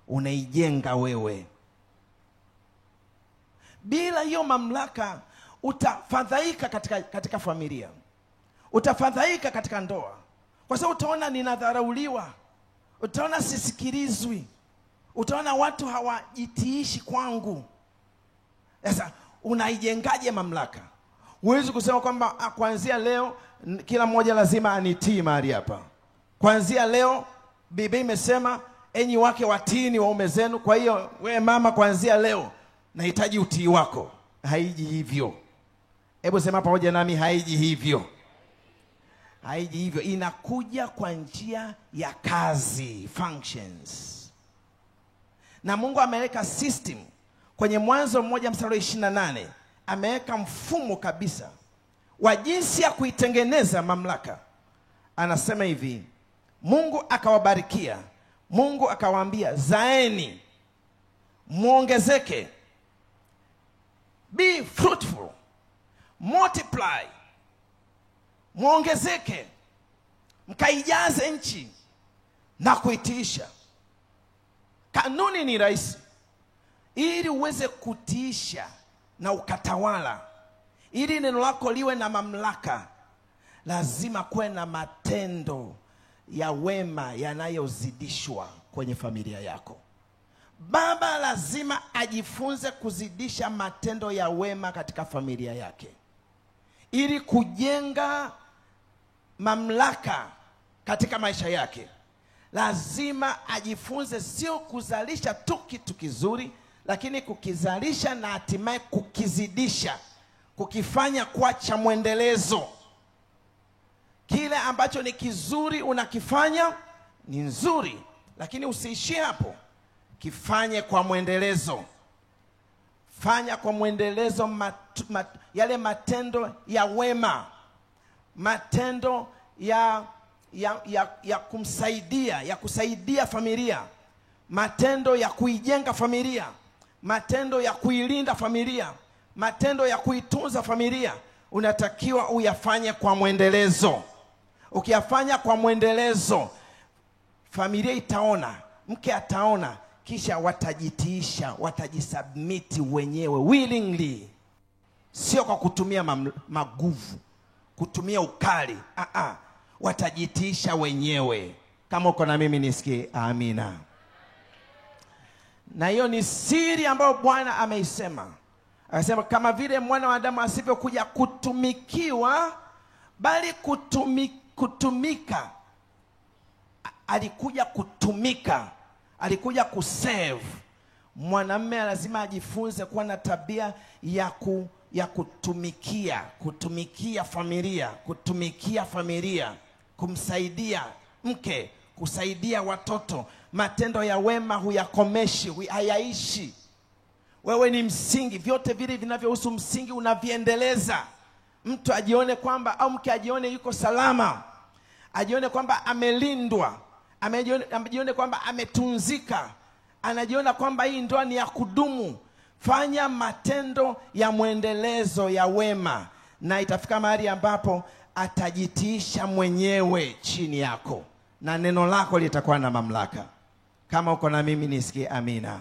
unaijenga wewe. Bila hiyo mamlaka utafadhaika katika familia. Utafadhaika katika ndoa. Kwa sababu utaona ninadharauliwa. Utaona sisikilizwi. Utaona watu hawajitiishi kwangu. Sasa unaijengaje mamlaka? Huwezi kusema kwamba kuanzia leo kila mmoja lazima anitii mahali hapa. Kuanzia leo Biblia imesema enyi wake watiini waume zenu. Kwa hiyo we mama, kuanzia leo nahitaji utii wako. Haiji hivyo. Hebu sema pamoja nami, haiji hivyo. Haiji hivyo. Inakuja kwa njia ya kazi, functions. Na Mungu ameweka system kwenye Mwanzo 1:28, ameweka mfumo kabisa wa jinsi ya kuitengeneza mamlaka. Anasema hivi, Mungu akawabarikia, Mungu akawaambia, zaeni, muongezeke, be fruitful, multiply, muongezeke, mkaijaze nchi na kuitiisha. Kanuni ni rahisi. Ili uweze kutiisha na ukatawala, ili neno lako liwe na mamlaka, lazima kuwe na matendo ya wema yanayozidishwa kwenye familia yako. Baba lazima ajifunze kuzidisha matendo ya wema katika familia yake, ili kujenga mamlaka katika maisha yake. Lazima ajifunze sio kuzalisha tu kitu kizuri, lakini kukizalisha na hatimaye kukizidisha, kukifanya kwa cha mwendelezo. Kile ambacho ni kizuri unakifanya ni nzuri, lakini usiishie hapo. Kifanye kwa mwendelezo. Fanya kwa mwendelezo yale matendo ya wema, matendo ya kumsaidia, ya kusaidia familia, matendo ya kuijenga familia, matendo ya kuilinda familia, matendo ya kuitunza familia. Unatakiwa uyafanye kwa mwendelezo. Ukiyafanya kwa mwendelezo, familia itaona, mke ataona, kisha watajitiisha, watajisubmit wenyewe willingly, sio kwa kutumia maguvu, kutumia ukali. Watajitiisha wenyewe. Kama uko na mimi nisikie amina. Na hiyo ni siri ambayo Bwana ameisema. Akasema kama vile mwana wa Adamu asivyokuja kutumikiwa, bali kutumika. Alikuja kutumika, alikuja kuserve. Mwanamume lazima ajifunze kuwa na tabia ya kutumikia familia, kumsaidia mke, kusaidia watoto. Matendo ya wema huyakomeshi, hayaishi. Wewe ni msingi, vyote vile vinavyohusu msingi unaviendeleza. Mtu ajione kwamba, au mke ajione yuko salama, ajione kwamba amelindwa, ajione kwamba ametunzika, anajiona kwamba hii ndoa ni ya kudumu. Fanya matendo ya mwendelezo ya wema, na itafika mahali ambapo atajitiisha mwenyewe chini yako, na neno lako litakuwa na mamlaka. Kama uko na mimi nisikie amina.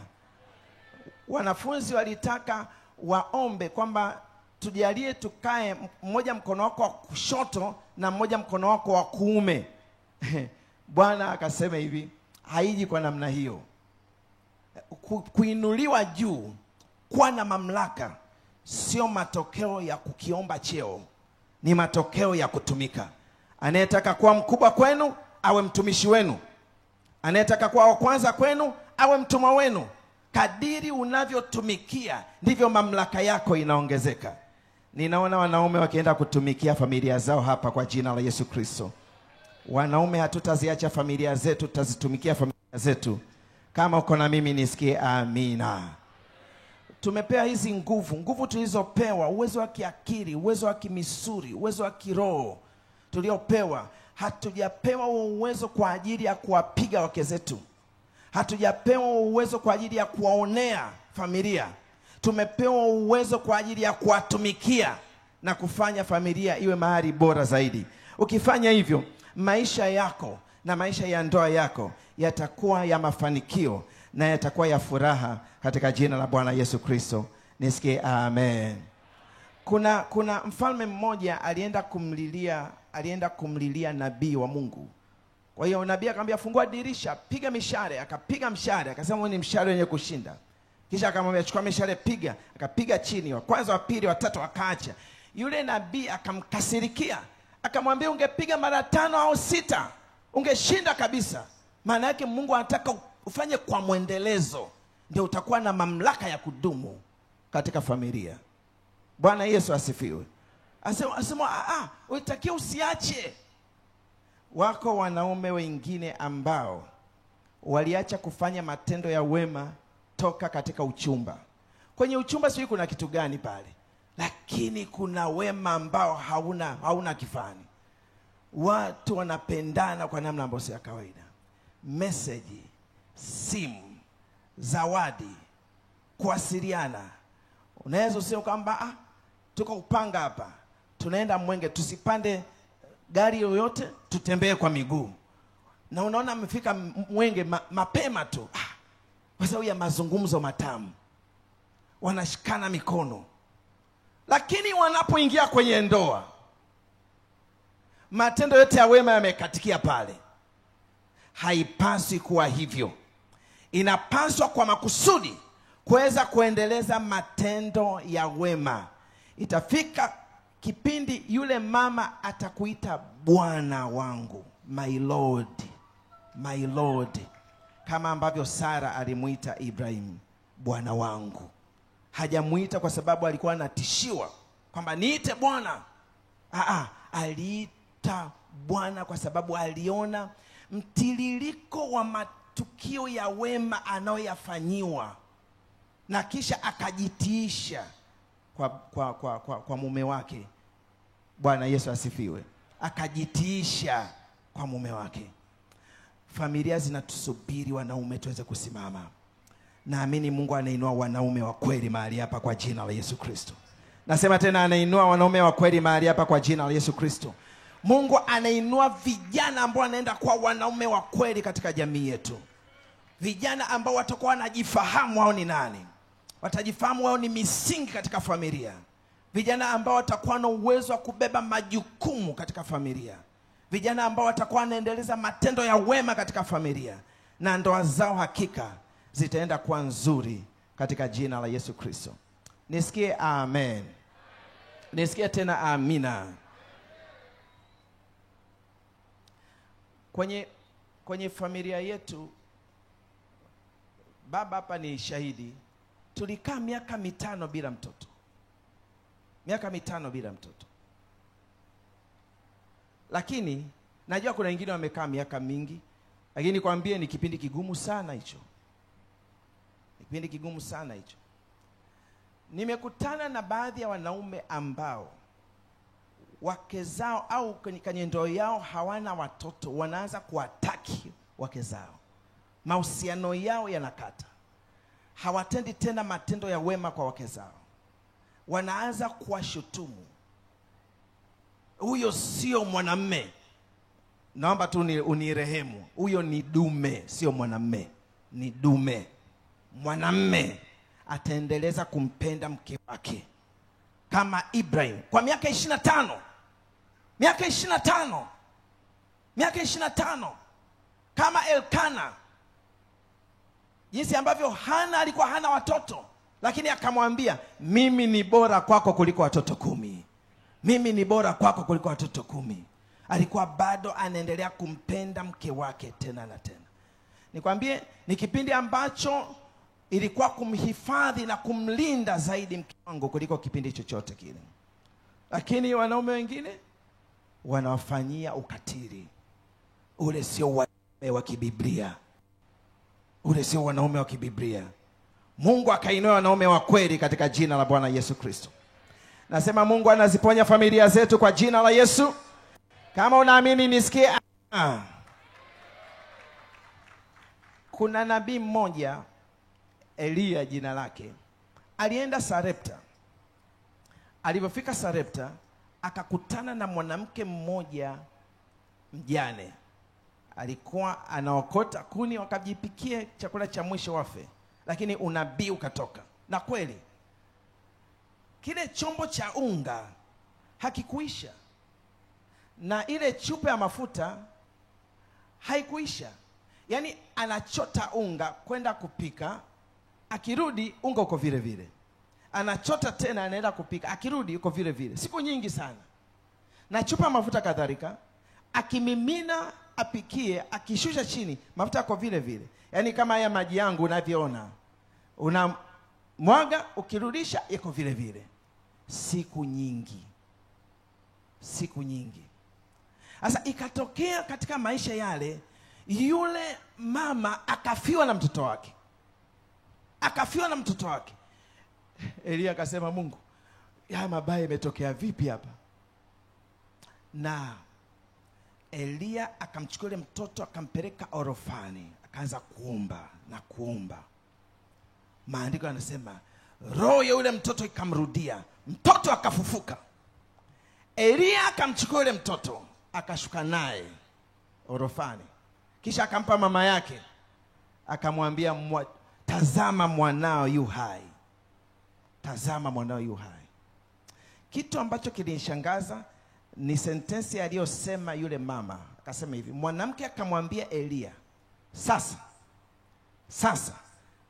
Wanafunzi walitaka waombe kwamba tujalie tukae mmoja mkono wako wa kushoto na mmoja mkono wako wa kuume. Bwana akasema hivi, haiji kwa namna hiyo. Kuinuliwa juu, kuwa na mamlaka, sio matokeo ya kukiomba cheo, ni matokeo ya kutumika. Anayetaka kuwa mkubwa kwenu awe mtumishi wenu, anayetaka kuwa wa kwanza kwenu awe mtumwa wenu. Kadiri unavyotumikia ndivyo mamlaka yako inaongezeka. Ninaona wanaume wakienda kutumikia familia zao hapa kwa jina la Yesu Kristo. Wanaume hatutaziacha familia zetu, tutazitumikia familia zetu. Kama uko na mimi nisikie amina. Tumepewa hizi nguvu tulizopewa, uwezo wa kiakili, uwezo wa kimisuri, uwezo wa kiroho tuliopewa. Hatujapewa uwezo kwa ajili ya kuwapiga wake zetu. Hatujapewa uwezo kwa ajili ya kuwaonea familia. Tumepewa uwezo kwa ajili ya kuwatumikia na kufanya familia iwe mahali bora zaidi. Ukifanya hivyo, maisha yako na maisha ya ndoa yako yatakuwa ya mafanikio na yatakuwa ya furaha katika jina la Bwana Yesu Kristo. Nisikie amen. Kuna mfalme mmoja alienda kumlilia nabii wa Mungu. Kwa hiyo nabii akamwambia, fungua dirisha, piga mishale. Akapiga mshale, akasema ni mshale wenye kushinda. Kisha akamwambia, chukua mishale, piga. Akapiga chini, wa kwanza, wa pili, wa tatu, akaacha. Yule nabii akamkasirikia, akamwambia, ungepiga mara 5 au 6 ungeshinda kabisa. Maana yake Mungu anataka ufanye kwa mwendelezo, ndio utakuwa na mamlaka ya kudumu katika familia. Bwana Yesu asifiwe. Asema unatakiwa usiache. Wako wanaume wengine ambao waliacha kufanya matendo ya wema toka katika uchumba. Kwenye uchumba sio kuna kitu gani pale, lakini kuna wema ambao hauna kifani. Watu wanapendana kwa namna ambayo si ya kawaida. Message, simu, zawadi, kuwasiliana. Unaweza useme kwamba tuko upanga hapa, tunaenda Mwenge, tusipande gari yoyote, tutembee kwa miguu. Na unaona amefika Mwenge mapema tu, kwa sababu ya mazungumzo matamu, wanashikana mikono. Lakini wanapoingia kwenye ndoa, matendo yote ya wema yamekatikia pale. Haipaswi kuwa hivyo. Inapaswa kwa makusudi kuweza kuendeleza matendo ya wema. Itafika kipindi yule mama atakuita bwana wangu, my lord, my lord, kama ambavyo Sara alimuita Ibrahim bwana wangu. Hajamuita kwa sababu alikuwa anatishiwa kwamba niite bwana. Aliita bwana kwa sababu aliona mtiririko wa matukio ya wema anayoyafanyiwa, na kisha akajitiisha kwa mume wake. Bwana Yesu asifiwe. Akajitiisha kwa mume wake. Familia zinatusubiri wanaume tuweze kusimama. Naamini Mungu anainua wanaume wa kweli mahali hapa kwa jina la Yesu Kristo. Nasema tena, anainua wanaume wa kweli mahali hapa kwa jina la Yesu Kristo. Mungu anainua vijana ambao wanaenda kwa wanaume wa kweli katika jamii yetu. Vijana ambao watakuwa wanajifahamu wao ni nani. Watajifahamu wao ni misingi katika familia. Vijana ambao watakuwa na uwezo wa kubeba majukumu katika familia. Vijana ambao watakuwa wanaendeleza matendo ya wema katika familia, na ndoa zao hakika zitaenda kuwa nzuri katika jina la Yesu Kristo. Nisikie amen. Nisikie tena amina. Kwenye familia yetu, baba hapa ni shahidi, tulikaa miaka 5 bila mtoto. Miaka 5 bila mtoto. Lakini najua kuna wengine wamekaa miaka mingi, lakini kwambie ni kipindi kigumu sana hicho. Kipindi kigumu sana hicho. Nimekutana na baadhi ya wanaume ambao wake zao au kwenye ndoa yao hawana watoto, wanaanza kuwataki wake zao. Mahusiano yao yanakata. Hawatendi tena matendo ya wema kwa wake zao. Wanaanza kuwashutumu. Huyo sio mwanamume. Naomba tu unirehemu. Huyo ni dume, sio mwanamume. Ni dume. Mwanamume ataendeleza kumpenda mke wake kama Ibrahim kwa miaka 25. Miaka 25. Miaka 25. Kama Elkana. Jinsi ambavyo Hana alikuwa hana watoto, lakini akamwambia, mimi ni bora kwako kuliko watoto 10. Mimi ni bora kwako kuliko watoto 10. Alikuwa bado anaendelea kumpenda mke wake tena na tena. Nikwambie, ni kipindi ambacho ilikuwa kumhifadhi na kumlinda zaidi mke wangu kuliko kipindi chochote kile. Lakini wanaume wengine wanawafanyia ukatili. Ule sio wanaume wa kibiblia. Ule sio wanaume wa kibiblia. Mungu akainua wanaume wa kweli katika jina la Bwana Yesu Kristo. Nasema Mungu anaziponya familia zetu kwa jina la Yesu. Kama unaamini nisikie. Kuna nabii mmoja, Elia jina lake, alienda Sarepta. Alipofika Sarepta, akakutana na mwanamke mmoja mjane. Alikuwa anaokota kuni wakajipikie chakula cha mwisho wafe. Lakini unabii ukatoka. Na kweli kile chombo cha unga hakikuisha, na ile chupa ya mafuta haikuisha. Yaani anachota unga kwenda kupika, akirudi unga uko vile vile. Anachota tena anaenda kupika, akirudi uko vile vile. Siku nyingi sana. Na chupa ya mafuta kadhalika, akimimina apikie, akishusha chini, mafuta yako vile vile. Yaani kama haya maji yangu unavyoona, unamwaga ukirudisha iko vile vile. Siku nyingi. Siku nyingi. Sasa ikatokea katika maisha yale, yule mama akafiwa na mtoto wake. akafiwa na mtoto wake. Elia akasema, Mungu, haya mabaya yametokea vipi hapa? Na Elia akamchukua ile mtoto akampeleka orofani, akaanza kuomba na kuomba. Maandiko yanasema roho ya yule mtoto ikamrudia, mtoto akafufuka. Elia akamchukua yule mtoto akashuka naye orofani, kisha akampa mama yake, akamwambia, tazama mwanao yu hai. Tazama mwanao yu hai. Kitu ambacho kilinishangaza ni sentensi aliyosema yule mama. Akasema hivi, mwanamke akamwambia Elia, sasa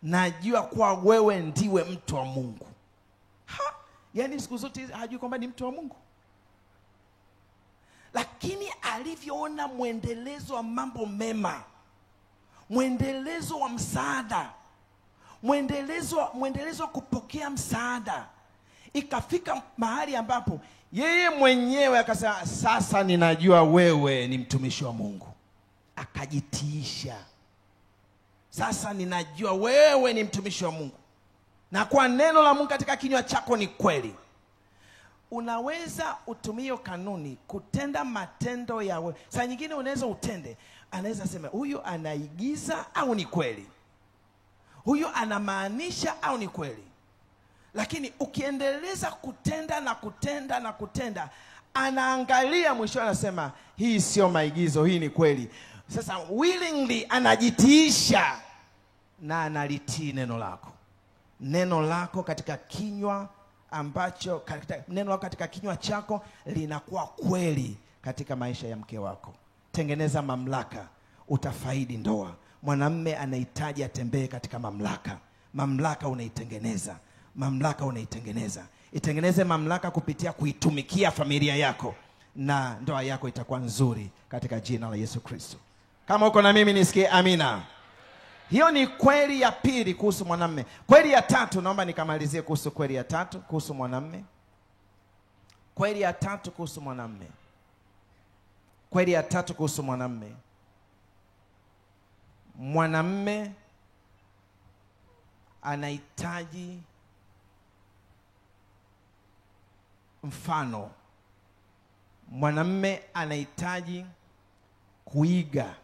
najua kwa wewe ndiwe mtu wa Mungu. Yani siku zote hajui kwamba ni mtu wa Mungu. Lakini alivyoona mwendelezo wa mambo mema, mwendelezo wa msaada, mwendelezo wa kupokea msaada, ikafika mahali ambapo yeye mwenyewe akasema, sasa ninajua wewe ni mtumishi wa Mungu. Akajitiisha. Sasa ninajua wewe ni mtumishi wa Mungu, na kwa neno la Mungu katika kinywa chako ni kweli. Unaweza utumie kanuni kutenda matendo ya wewe. Saa nyingine unaweza utende, anaweza sema huyu anaigiza au ni kweli, huyu anamaanisha au ni kweli. Lakini ukiendeleza kutenda na kutenda na kutenda, anaangalia mwisho anasema hii sio maigizo, hii ni kweli. Sasa willingly anajitiisha na analitii neno lako. Neno lako katika kinywa ambacho neno lako katika kinywa chako linakuwa kweli katika maisha ya mke wako. Tengeneza mamlaka, utafaidi ndoa. Mwanamume anahitaji atembee katika mamlaka. Mamlaka unaitengeneza. Mamlaka unaitengeneza. Itengeneze mamlaka kupitia kuitumikia familia yako, na ndoa yako itakuwa nzuri katika jina la Yesu Kristo. Kama uko na mimi nisikie amina. Hiyo ni kweli ya pili kuhusu mwanamume. Kweli ya tatu, naomba nikamalizie kuhusu kweli ya tatu kuhusu mwanamume. Kweli ya tatu kuhusu mwanamume. Kweli ya tatu kuhusu mwanamume. Mwanamume anahitaji mfano. Mwanamume anahitaji kuiga.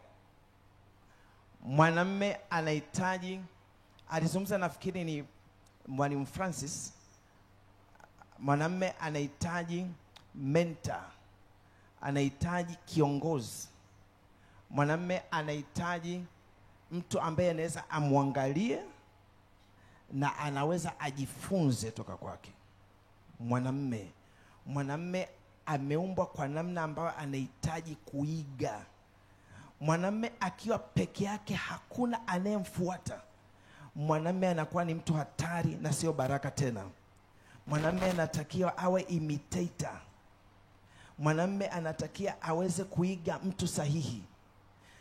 Mwanamume anahitaji, alizungumza nafikiri ni Mwalimu Francis, mwanamume anahitaji mentor, anahitaji kiongozi. Mwanamume anahitaji mtu ambaye anaweza amwangalie na anaweza ajifunze toka kwake. Mwanamume ameumbwa kwa namna ambayo anahitaji kuiga. Mwanamume akiwa peke yake hakuna anayemfuata. Mwanamume anakuwa ni mtu hatari na sio baraka tena. Mwanamume anatakiwa awe imitator. Mwanamume anatakiwa aweze kuiga mtu sahihi.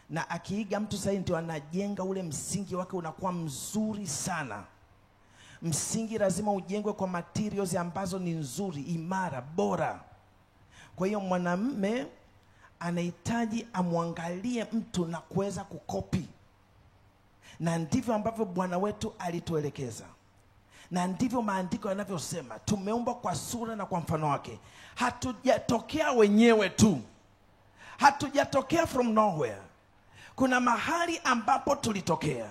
Na akiiga mtu sahihi ndio anajenga ule msingi wake unakuwa mzuri sana. Msingi lazima ujengwe kwa materials ambazo ni nzuri, imara, bora. Kwa hiyo mwanamume anahitaji amwangalie mtu na kuweza kukopi. Na ndivyo ambavyo Bwana wetu alituelekeza. Na ndivyo maandiko yanavyosema, tumeumbwa kwa sura na kwa mfano wake. Hatujatokea wenyewe tu. Hatujatokea from nowhere. Kuna mahali ambapo tulitokea.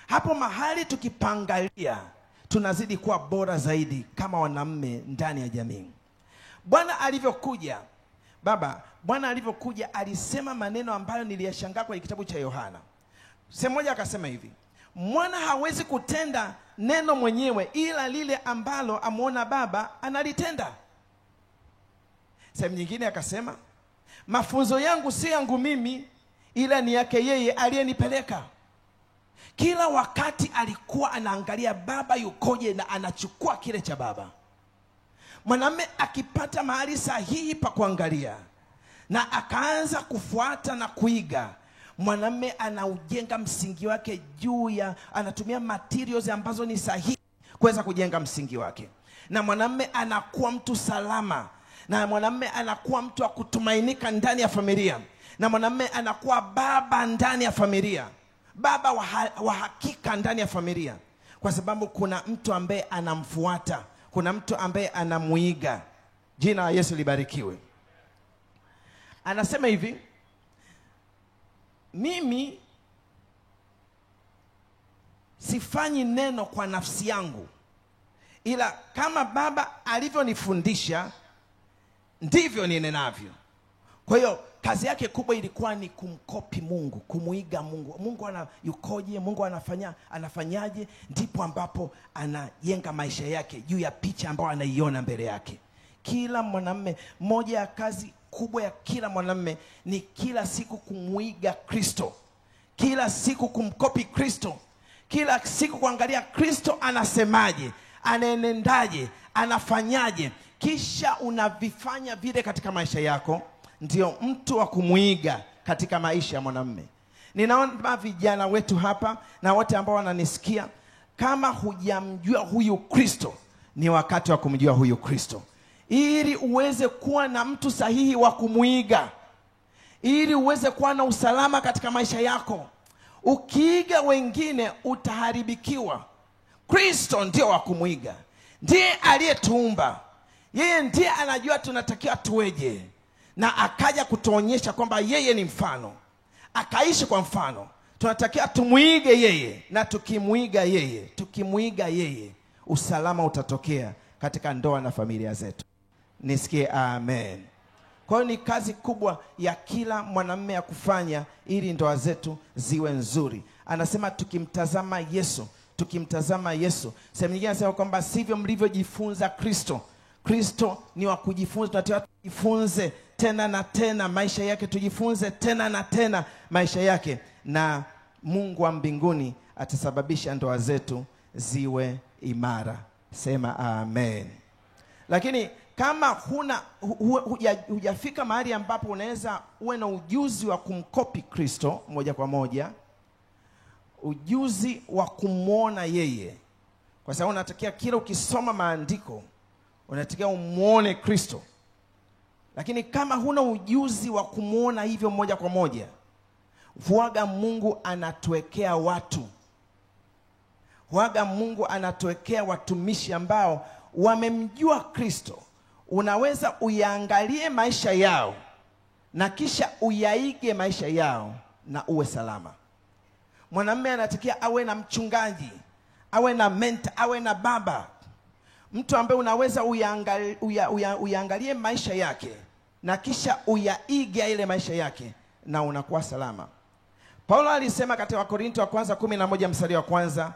Hapo mahali tukipangalia, tunazidi kuwa bora zaidi kama wanaume ndani ya jamii. Bwana alivyokuja, Bwana alivyokuja alisema maneno ambayo niliyashangaa kwenye kitabu cha Yohana. Sehemu moja akasema hivi, mwana hawezi kutenda neno mwenyewe ila lile ambalo amuona Baba analitenda. Sehemu nyingine akasema, mafunzo yangu si yangu mimi ila ni yake yeye aliyenipeleka. Kila wakati alikuwa anaangalia Baba yukoje na anachukua kile cha Baba. Mwanamume akipata mahali sahihi pa kuangalia na akaanza kufuata na kuiga, mwanamume anaujenga msingi wake juu ya, anatumia materials ambazo ni sahihi kuweza kujenga msingi wake. Na mwanamume anakuwa mtu salama, na mwanamume anakuwa mtu wa kutumainika ndani ya familia, na mwanamume anakuwa baba ndani ya familia, baba wa hakika ndani ya familia. kwa sababu kuna mtu ambaye anamfuata, kuna mtu ambaye anamuiga. Jina la Yesu libarikiwe. Anasema hivi, mimi sifanyi neno kwa nafsi yangu, ila kama Baba alivyonifundisha ndivyo ninenavyo. Kwa hiyo kazi yake kubwa ilikuwa ni kumkopi Mungu, kumuiga Mungu. Mungu yukoje, Mungu anafanyaje, ndipo ambapo anajenga maisha yake juu ya picha ambayo anaiona mbele yake. Kila mwanamume, moja ya kazi kubwa ya kila mwanamume ni kila siku kumuiga Kristo, kila siku kumkopi Kristo, kila siku kuangalia Kristo anasemaje, anaenendaje, anafanyaje, kisha unavifanya vile katika maisha yako. Ndio mtu wa kumuiga katika maisha ya mwanamume. Ninaomba vijana wetu hapa na wote ambao wananisikia, kama hujamjua huyu Kristo, ni wakati wa kumjua huyu Kristo, ili uweze kuwa na mtu sahihi wa kumuiga, ili uweze kuwa na usalama katika maisha yako. Ukiiga wengine utaharibikiwa. Kristo ndio wa kumuiga, ndiye aliyetuumba, yeye ndiye anajua tunatakiwa tuweje, na akaja kutuonyesha kwamba yeye ni mfano, akaishi kwa mfano. Tunatakiwa tumuige yeye, na tukimuiga yeye, usalama utatokea katika ndoa na familia zetu. Nisikie amen. Kwa hiyo ni kazi kubwa ya kila mwanamume ya kufanya ili ndoa zetu ziwe nzuri. Anasema tukimtazama Yesu. Sehemu nyingine anasema kwamba sivyo mlivyojifunza Kristo. Kristo ni wa kujifunza, tunataka tujifunze tena na tena maisha yake, tujifunze tena na tena maisha yake, na Mungu wa mbinguni atasababisha ndoa zetu ziwe imara. Sema amen. Lakini kama hujafika mahali ambapo unaweza uwe na ujuzi wa kumkopi Kristo moja kwa moja, ujuzi wa kumuona yeye, kwa sababu unatakiwa kila ukisoma maandiko unatakiwa umuone Kristo. Lakini kama huna ujuzi wa kumuona hivyo moja kwa moja, huaga Mungu anatuwekea watumishi ambao wamemjua Kristo. Unaweza uyaangalie maisha yao na kisha uyaige maisha yao na uwe salama. Mwanamume anatakiwa awe na mchungaji, awe na mentor, awe na baba, mtu ambaye unaweza uyaangalie maisha yake na kisha uyaige ile maisha yake, na unakuwa salama. Paulo alisema katika Wakorintho wa kwanza 11 mstari wa kwanza,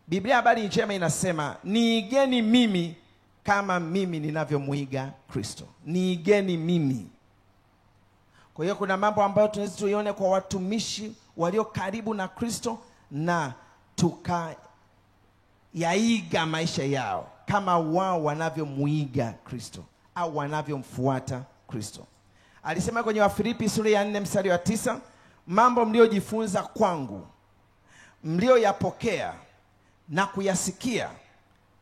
Biblia habari njema inasema, niigeni mimi kama mimi ninavyomuiga Kristo. Niigeni mimi. Kwa hiyo kuna mambo ambayo tunaweza tuione kwa watumishi walio karibu na Kristo na tukayaiga maisha yao kama wao wanavyomuiga Kristo au wanavyomfuata Kristo. Alisema kwenye Wafilipi sura ya 4 mstari wa 9, mambo mliojifunza kwangu, mlioyapokea na kuyasikia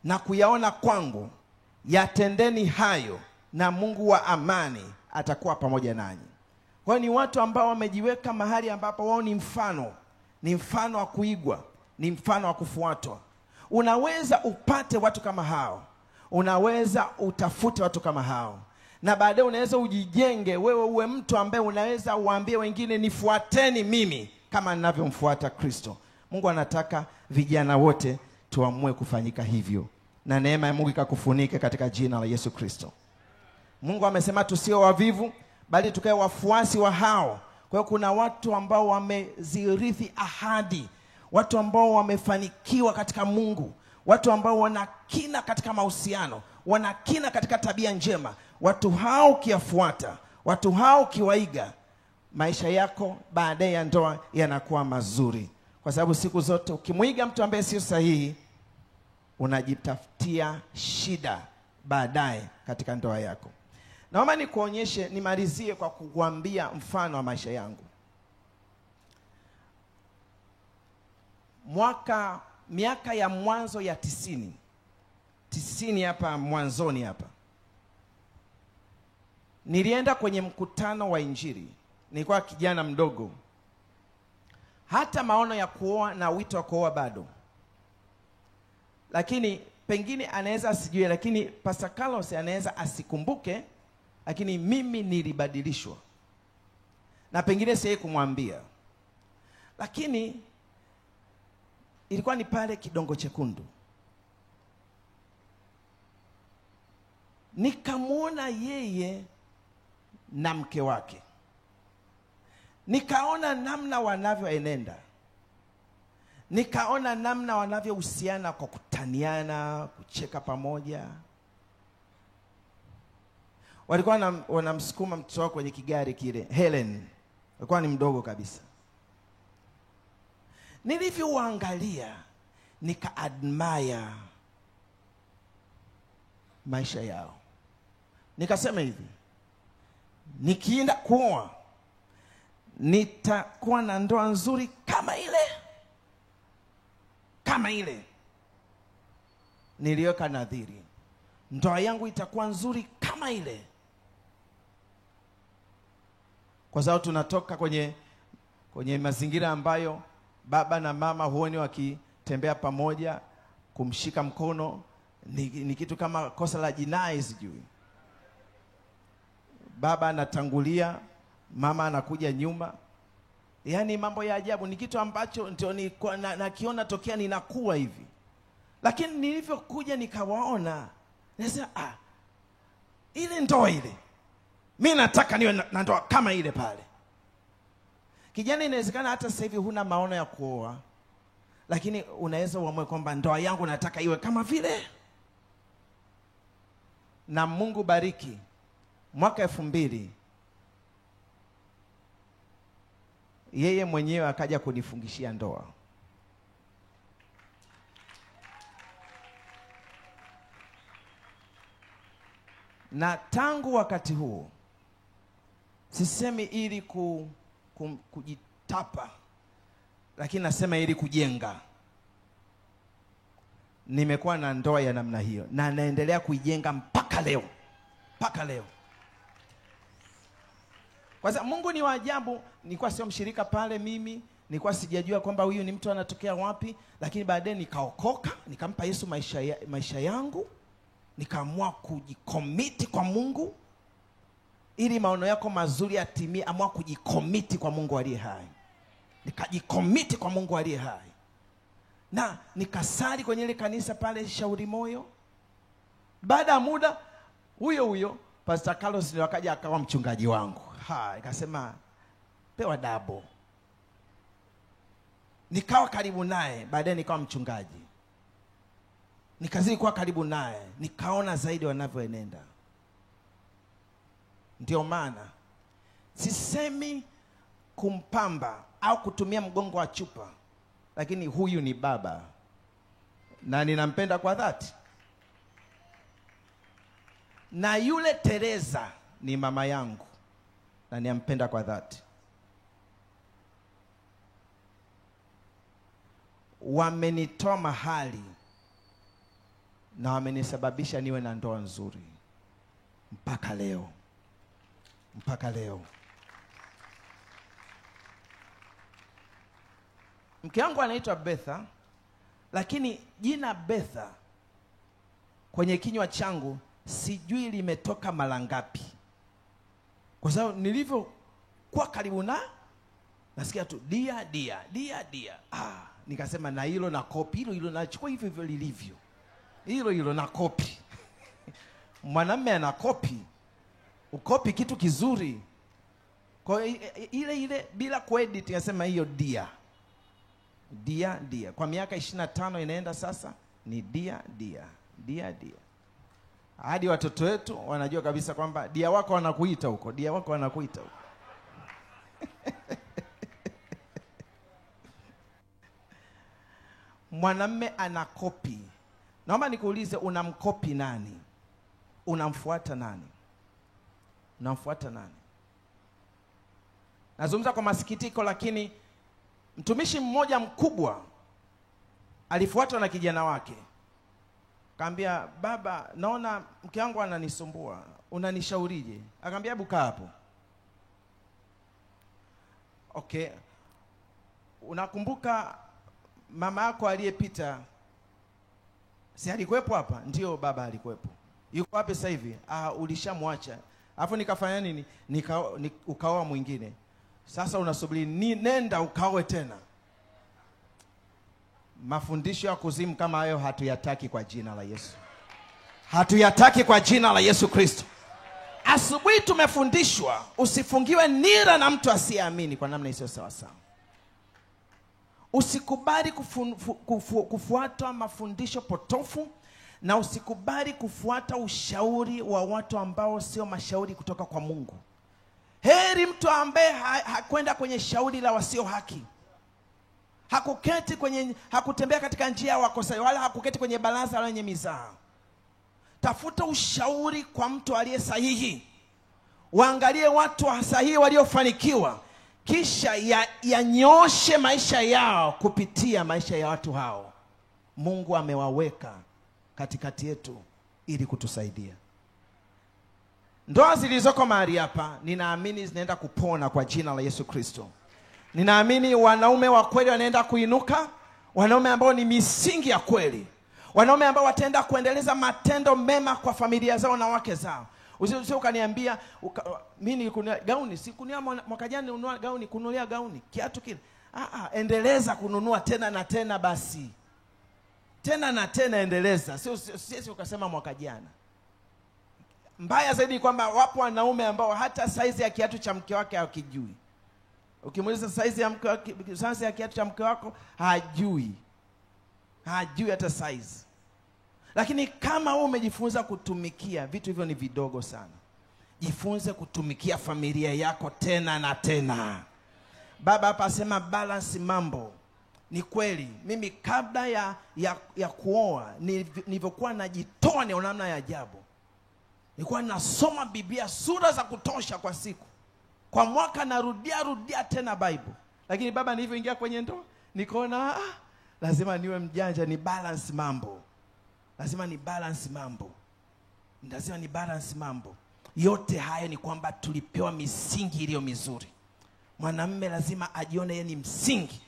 na kuyaona kwangu, yatendeni hayo, na Mungu wa amani atakuwa pamoja nanyi. Kwa ni watu ambao wamejiweka mahali ambapo wao ni mfano wa kuigwa, ni mfano wa kufuatwa. Unaweza upate watu kama hao, unaweza utafute watu kama hao, na baadaye unaweza ujijenge wewe uwe mtu ambaye unaweza uambie wengine, nifuateni mimi kama ninavyomfuata Kristo. Mungu anataka vijana wote tuamue kufanyika hivyo, na neema ya Mungu ikakufunike katika jina la Yesu Kristo. Mungu amesema tusio wavivu, bali tukae wafuasi wa hao. Kwa hiyo kuna watu ambao wamezirithi ahadi, watu ambao wamefanikiwa katika Mungu, watu ambao wanakina katika mahusiano, wanakina katika tabia njema. Watu hao kiafuata, watu hao kiwaiga, maisha yako baadaye ya ndoa yanakuwa mazuri. Kwa sababu siku zote ukimuiga mtu ambaye sio sahihi, unajitafutia shida baadaye katika ndoa yako. Naomba nikuonyeshe, nimalizie kwa kukuambia mfano wa maisha yangu. Miaka ya mwanzo ya 90 hapa mwanzoni hapa, nilienda kwenye mkutano wa Injili. Nilikuwa kijana mdogo, hata maono ya kuoa na wito wa kuoa bado. lakini pengine anaweza asijue, lakini Pastor Carlos anaweza asikumbuke, lakini mimi nilibadilishwa. Na pengine siye kumwambia. Lakini ilikuwa ni pale Kidongo Chekundu. Nikamwona yeye na mke wake. Nikaona namna wanavyoenenda. Nikaona namna wanavyohusiana kwa kutaniana, kucheka pamoja. Walikuwa wanamsukuma mtoto wao kwenye kigari kile, Helen. Alikuwa ni mdogo kabisa. Nilivyoangalia, nika-admire maisha yao. Nikasema hivi, nikienda kuoa nitakuwa na ndoa nzuri kama ile niliweka nadhiri. Ndoa yangu itakuwa nzuri kama ile. Kwa sababu tunatoka kwenye mazingira ambayo baba na mama huoni wakitembea pamoja, kumshika mkono ni kitu kama kosa la jinai sijui. Baba anatangulia, mama anakuja nyuma. Yaani mambo ya ajabu, ni kitu ambacho ndio nakiona tokea ninakuwa hivi. Lakini nilivyokuja nikawaona, nasema ile ndoa ile, mimi nataka niwe na ndoa kama ile pale. Kijana, inawezekana hata sasa hivi huna maono ya kuoa, lakini unaweza uamue kwamba ndoa yangu nataka iwe kama vile. Na Mungu bariki, mwaka 2000 yeye mwenyewe akaja kunifungishia ndoa. Na tangu wakati huo, sisemi ili kujitapa, lakini nasema ili kujenga. Nimekuwa na ndoa ya namna hiyo na naendelea kuijenga mpaka leo. Mpaka leo. Kwa sababu Mungu ni wa ajabu. Nilikuwa sio mshirika pale mimi, nilikuwa sijajua kwamba huyu ni mtu anatokea wapi, lakini baadaye nikaokoka, nikampa Yesu maisha yangu, nikaamua kujikomiti kwa Mungu ili maono yako mazuri yatimie. Amua kujikomiti kwa Mungu aliye hai. Nikajikomiti kwa Mungu aliye hai. Na nikasali kwenye ile kanisa pale Shauri Moyo. Baada ya muda huyo Pastor Carlos ndio akaja akawa mchungaji wangu. Ikasema pewa dabo. Nikawa karibu naye, baadaye nikawa mchungaji. Nikazidi kuwa karibu naye, nikaona zaidi wanavyoenenda. Ndio maana sisemi kumpamba au kutumia mgongo wa chupa, lakini huyu ni baba na ninampenda kwa dhati. Na yule Teresa ni mama yangu na ninampenda kwa dhati. Wamenitoa mahali na wamenisababisha niwe na ndoa nzuri mpaka leo. Mpaka leo. Mke wangu anaitwa Betha, lakini jina Betha kwenye kinywa changu sijui limetoka mara ngapi. Kwa sababu nilivyokuwa karibu nasikia tu dia. Nikasema na hilo na kopi, hilo nachukua hivyo lilivyo. Hilo na kopi. Mwanamume ana kopi. Ukopi kitu kizuri. Kwa ile bila kuedit nasema hiyo dia. Kwa miaka 25 inaenda sasa ni dia. Hadi watoto wetu wanajua kabisa kwamba dia wako wanakuita huko. Mwanamume ana kopi. Naomba nikuulize, unamkopi nani? Unamfuata nani? Nazungumza kwa masikitiko, lakini mtumishi mmoja mkubwa alifuatwa na kijana wake. Kaambia, baba, naona mke wangu ananisumbua, unanishaurije? Akaambia, hebu kaa hapo. Okay. Unakumbuka mama yako aliyepita Si alikuwepo hapa? Ndio, baba alikuwepo. Yuko wapi sasa hivi? Ulishamwacha. Alafu nikafanya nini? Ukaoa mwingine. Sasa unasubiri nenda ukaoe tena. Mafundisho ya kuzimu kama hayo hatuyataki kwa jina la Yesu. Hatuyataki kwa jina la Yesu Kristo. Asubuhi tumefundishwa usifungiwe nira na mtu asiyeamini kwa namna isiyo sawa sawa. Usikubali kufuata mafundisho potofu, na usikubali kufuata ushauri wa watu ambao sio mashauri kutoka kwa Mungu. Heri mtu ambaye hakwenda kwenye shauri la wasio haki. Hakutembea katika njia ya wakosaji, wala hakuketi kwenye baraza la wenye mizaha. Tafuta ushauri kwa mtu aliye sahihi. Waangalie watu sahihi waliofanikiwa, kisha yanyooshe maisha yao kupitia maisha ya watu hao. Mungu amewaweka katikati yetu ili kutusaidia. Ndoa zilizoko mahali hapa ninaamini zinaenda kupona kwa jina la Yesu Kristo. Ninaamini wanaume wa kweli wanaenda kuinuka, wanaume ambao ni misingi ya kweli, wanaume ambao wataenda kuendeleza matendo mema kwa familia zao na wake zao. Usije ukaniambia mimi nilikunulia gauni, sikunulia mwaka jana ninunua gauni, kununulia gauni, kiatu kile. Endeleza kununua tena na tena basi. Tena na tena endeleza. Sio ukasema mwaka jana. Mbaya zaidi kwamba wapo wanaume ambao hata size ya kiatu cha mke wake hakijui. Ukimuuliza size ya kiatu cha mke wako hajui. Hajui hata size. Lakini kama wewe umejifunza kutumikia, vitu hivyo ni vidogo sana. Jifunze kutumikia familia yako tena na tena. Baba hapa asema balance mambo. Ni kweli, mimi kabla ya kuoa nilivyokuwa najitoa ni namna ya ajabu. Nilikuwa nasoma Biblia sura za kutosha kwa siku. Kwa mwaka narudia tena Bible. Lakini baba nilivyoingia kwenye ndoa, nikaona lazima niwe mjanja, ni balance mambo. Lazima ni balance mambo. Lazima ni balance mambo. Yote haya ni kwamba tulipewa misingi iliyo mizuri. Mwanamume lazima ajione yeye ni msingi.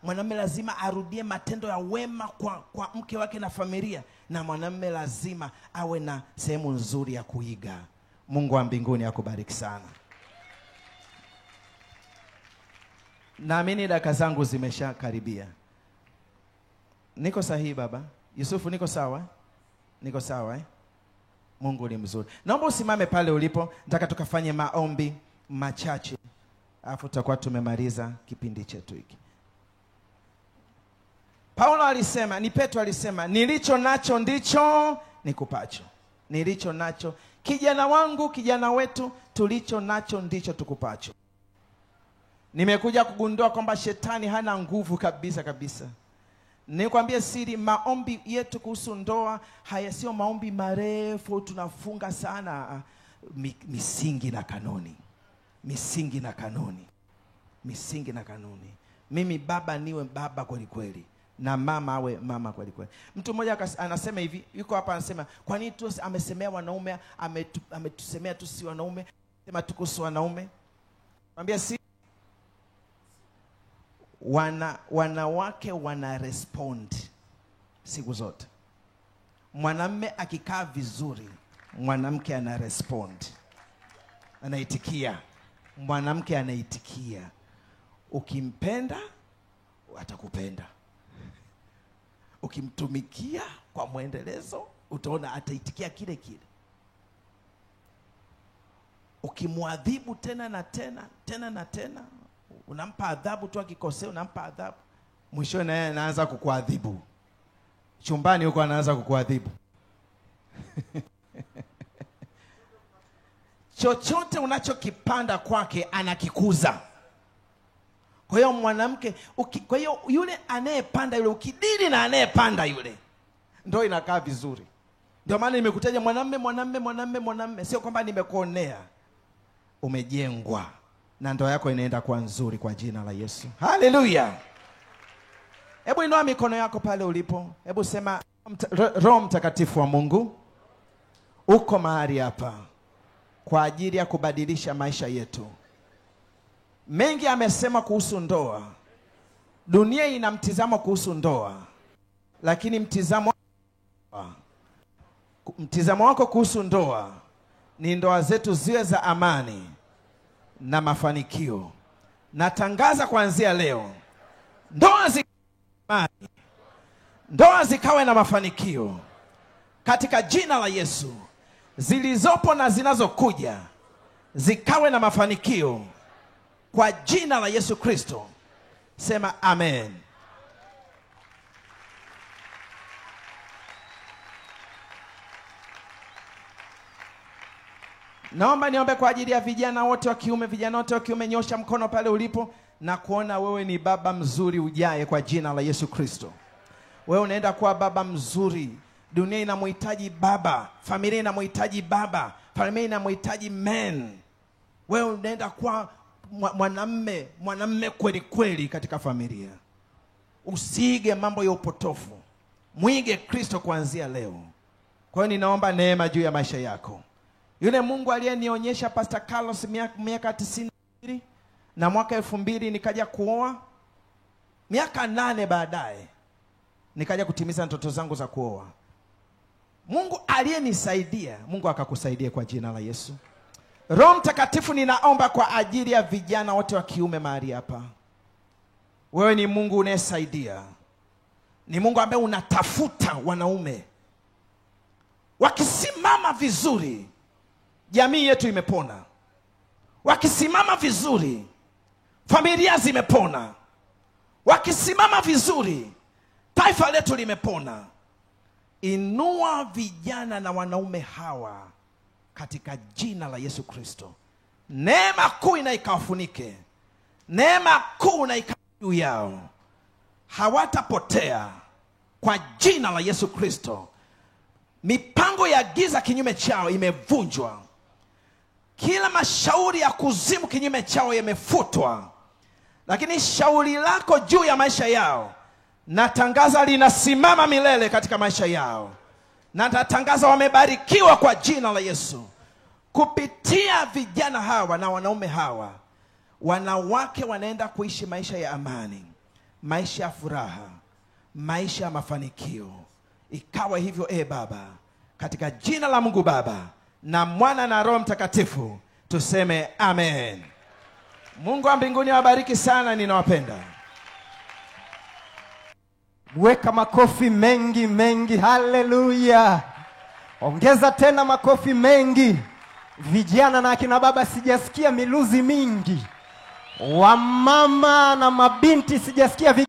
Mwanamume lazima arudie matendo ya wema kwa mke wake na familia, na mwanamume lazima awe na sehemu nzuri ya kuiga. Mungu wa mbinguni akubariki sana. Naamini dakika zangu zimesha karibia. Niko sahihi baba? Yusufu, niko sawa? Niko sawa Mungu ni mzuri. Naomba usimame pale ulipo, nataka tukafanye maombi machache. Alafu tutakuwa tumemaliza kipindi chetu hiki. Paulo alisema, Petro alisema, nilicho nacho ndicho nikupacho. Nilicho nacho, kijana wangu, kijana wetu, tulicho nacho ndicho tukupacho. Nimekuja kugundua kwamba shetani hana nguvu kabisa. Nikwambie siri, maombi yetu kuhusu ndoa haya sio maombi marefu tunafunga sana. Misingi na kanuni. Misingi na kanuni. Misingi na kanuni. Mimi baba niwe baba kweli kweli, na mama awe mama kweli kweli. Mtu mmoja anasema hivi, yuko hapa anasema, kwa nini tu amesemea wanaume, ametusemea tu si wanaume, sema tukusu wanaume. Mwambie si wanawake wana respond siku zote. Mwanamume akikaa vizuri, mwanamke ana respond. Anaitikia. Mwanamke anaitikia. Ukimpenda atakupenda. Ukimtumikia kwa mwendelezo, utaona ataitikia kile kile. Ukimwadhibu tena na tena, unampa adhabu tu, akikosea unampa adhabu, mwisho naye anaanza kukuadhibu. Chumbani huko anaanza kukuadhibu. Chochote unachokipanda kwake anakikuza. Kwa hiyo mwanamke, kwa hiyo yule anayepanda yule, ukidili na anayepanda yule, ndio inakaa vizuri. Ndio maana nimekutaja mwanamume. Sio kwamba nimekuonea. Umejengwa na ndoa yako inaenda kuwa nzuri kwa jina la Yesu. Haleluya. Hebu inua mikono yako pale ulipo. Hebu sema, Roho Mtakatifu wa Mungu uko mahali hapa kwa ajili ya kubadilisha maisha yetu. Mengi amesema kuhusu ndoa. Dunia ina mtizamo kuhusu ndoa, lakini mtizamo Mtizamo wako kuhusu ndoa ni ndoa zetu ziwe za amani na mafanikio. Natangaza kuanzia leo, ndoa zikawe na mafanikio katika jina la Yesu. Zilizopo na zinazokuja zikawe na mafanikio kwa jina la Yesu Kristo. Sema amen. Naomba niombe kwa ajili ya vijana wote wa kiume. Vijana wote wa kiume, nyosha mkono pale ulipo na kuona wewe ni baba mzuri ujaye kwa jina la Yesu Kristo. Wewe unaenda kuwa baba mzuri. Dunia inamhitaji baba, familia inamhitaji baba, familia inamhitaji men. Wewe unaenda kuwa mwanamme kweli kweli katika familia. Usiige mambo ya upotofu. Mwige Kristo kuanzia leo. Kwa hiyo ninaomba neema juu ya maisha yako. Yule Mungu aliyenionyesha Pastor Carlos miaka 92 na mwaka 2000 nikaja kuoa, miaka 8 baadaye nikaja kutimiza ndoto zangu za kuoa. Mungu aliyenisaidia, Mungu akakusaidia kwa jina la Yesu. Roho Mtakatifu, ninaomba kwa ajili ya vijana wote wa kiume mahali hapa. Wewe ni Mungu unayesaidia. Ni Mungu ambaye unatafuta wanaume. Wakisimama vizuri, jamii yetu imepona. Wakisimama vizuri, familia zimepona. Wakisimama vizuri, taifa letu limepona. Inua vijana na wanaume hawa katika jina la Yesu Kristo. Neema kuu na ikawafunike. Neema kuu na ikawa juu yao. Hawatapotea kwa jina la Yesu Kristo. Mipango ya giza kinyume chao imevunjwa. Kila mashauri ya kuzimu kinyume chao yamefutwa. Lakini shauri lako juu ya maisha yao, natangaza linasimama milele katika maisha yao. Na natangaza wamebarikiwa kwa jina la Yesu. Kupitia vijana hawa na wanaume hawa, wanawake wanaenda kuishi maisha ya amani, maisha ya furaha, maisha ya mafanikio. Ikawa hivyo Baba, katika jina la Mungu Baba na Mwana na Roho Mtakatifu, tuseme amen. Mungu wa mbinguni awabariki sana, ninawapenda. Weka makofi mengi mengi, haleluya. Ongeza tena makofi mengi. Vijana na akina baba, sijasikia miluzi mingi. Wamama na mabinti, sijasikia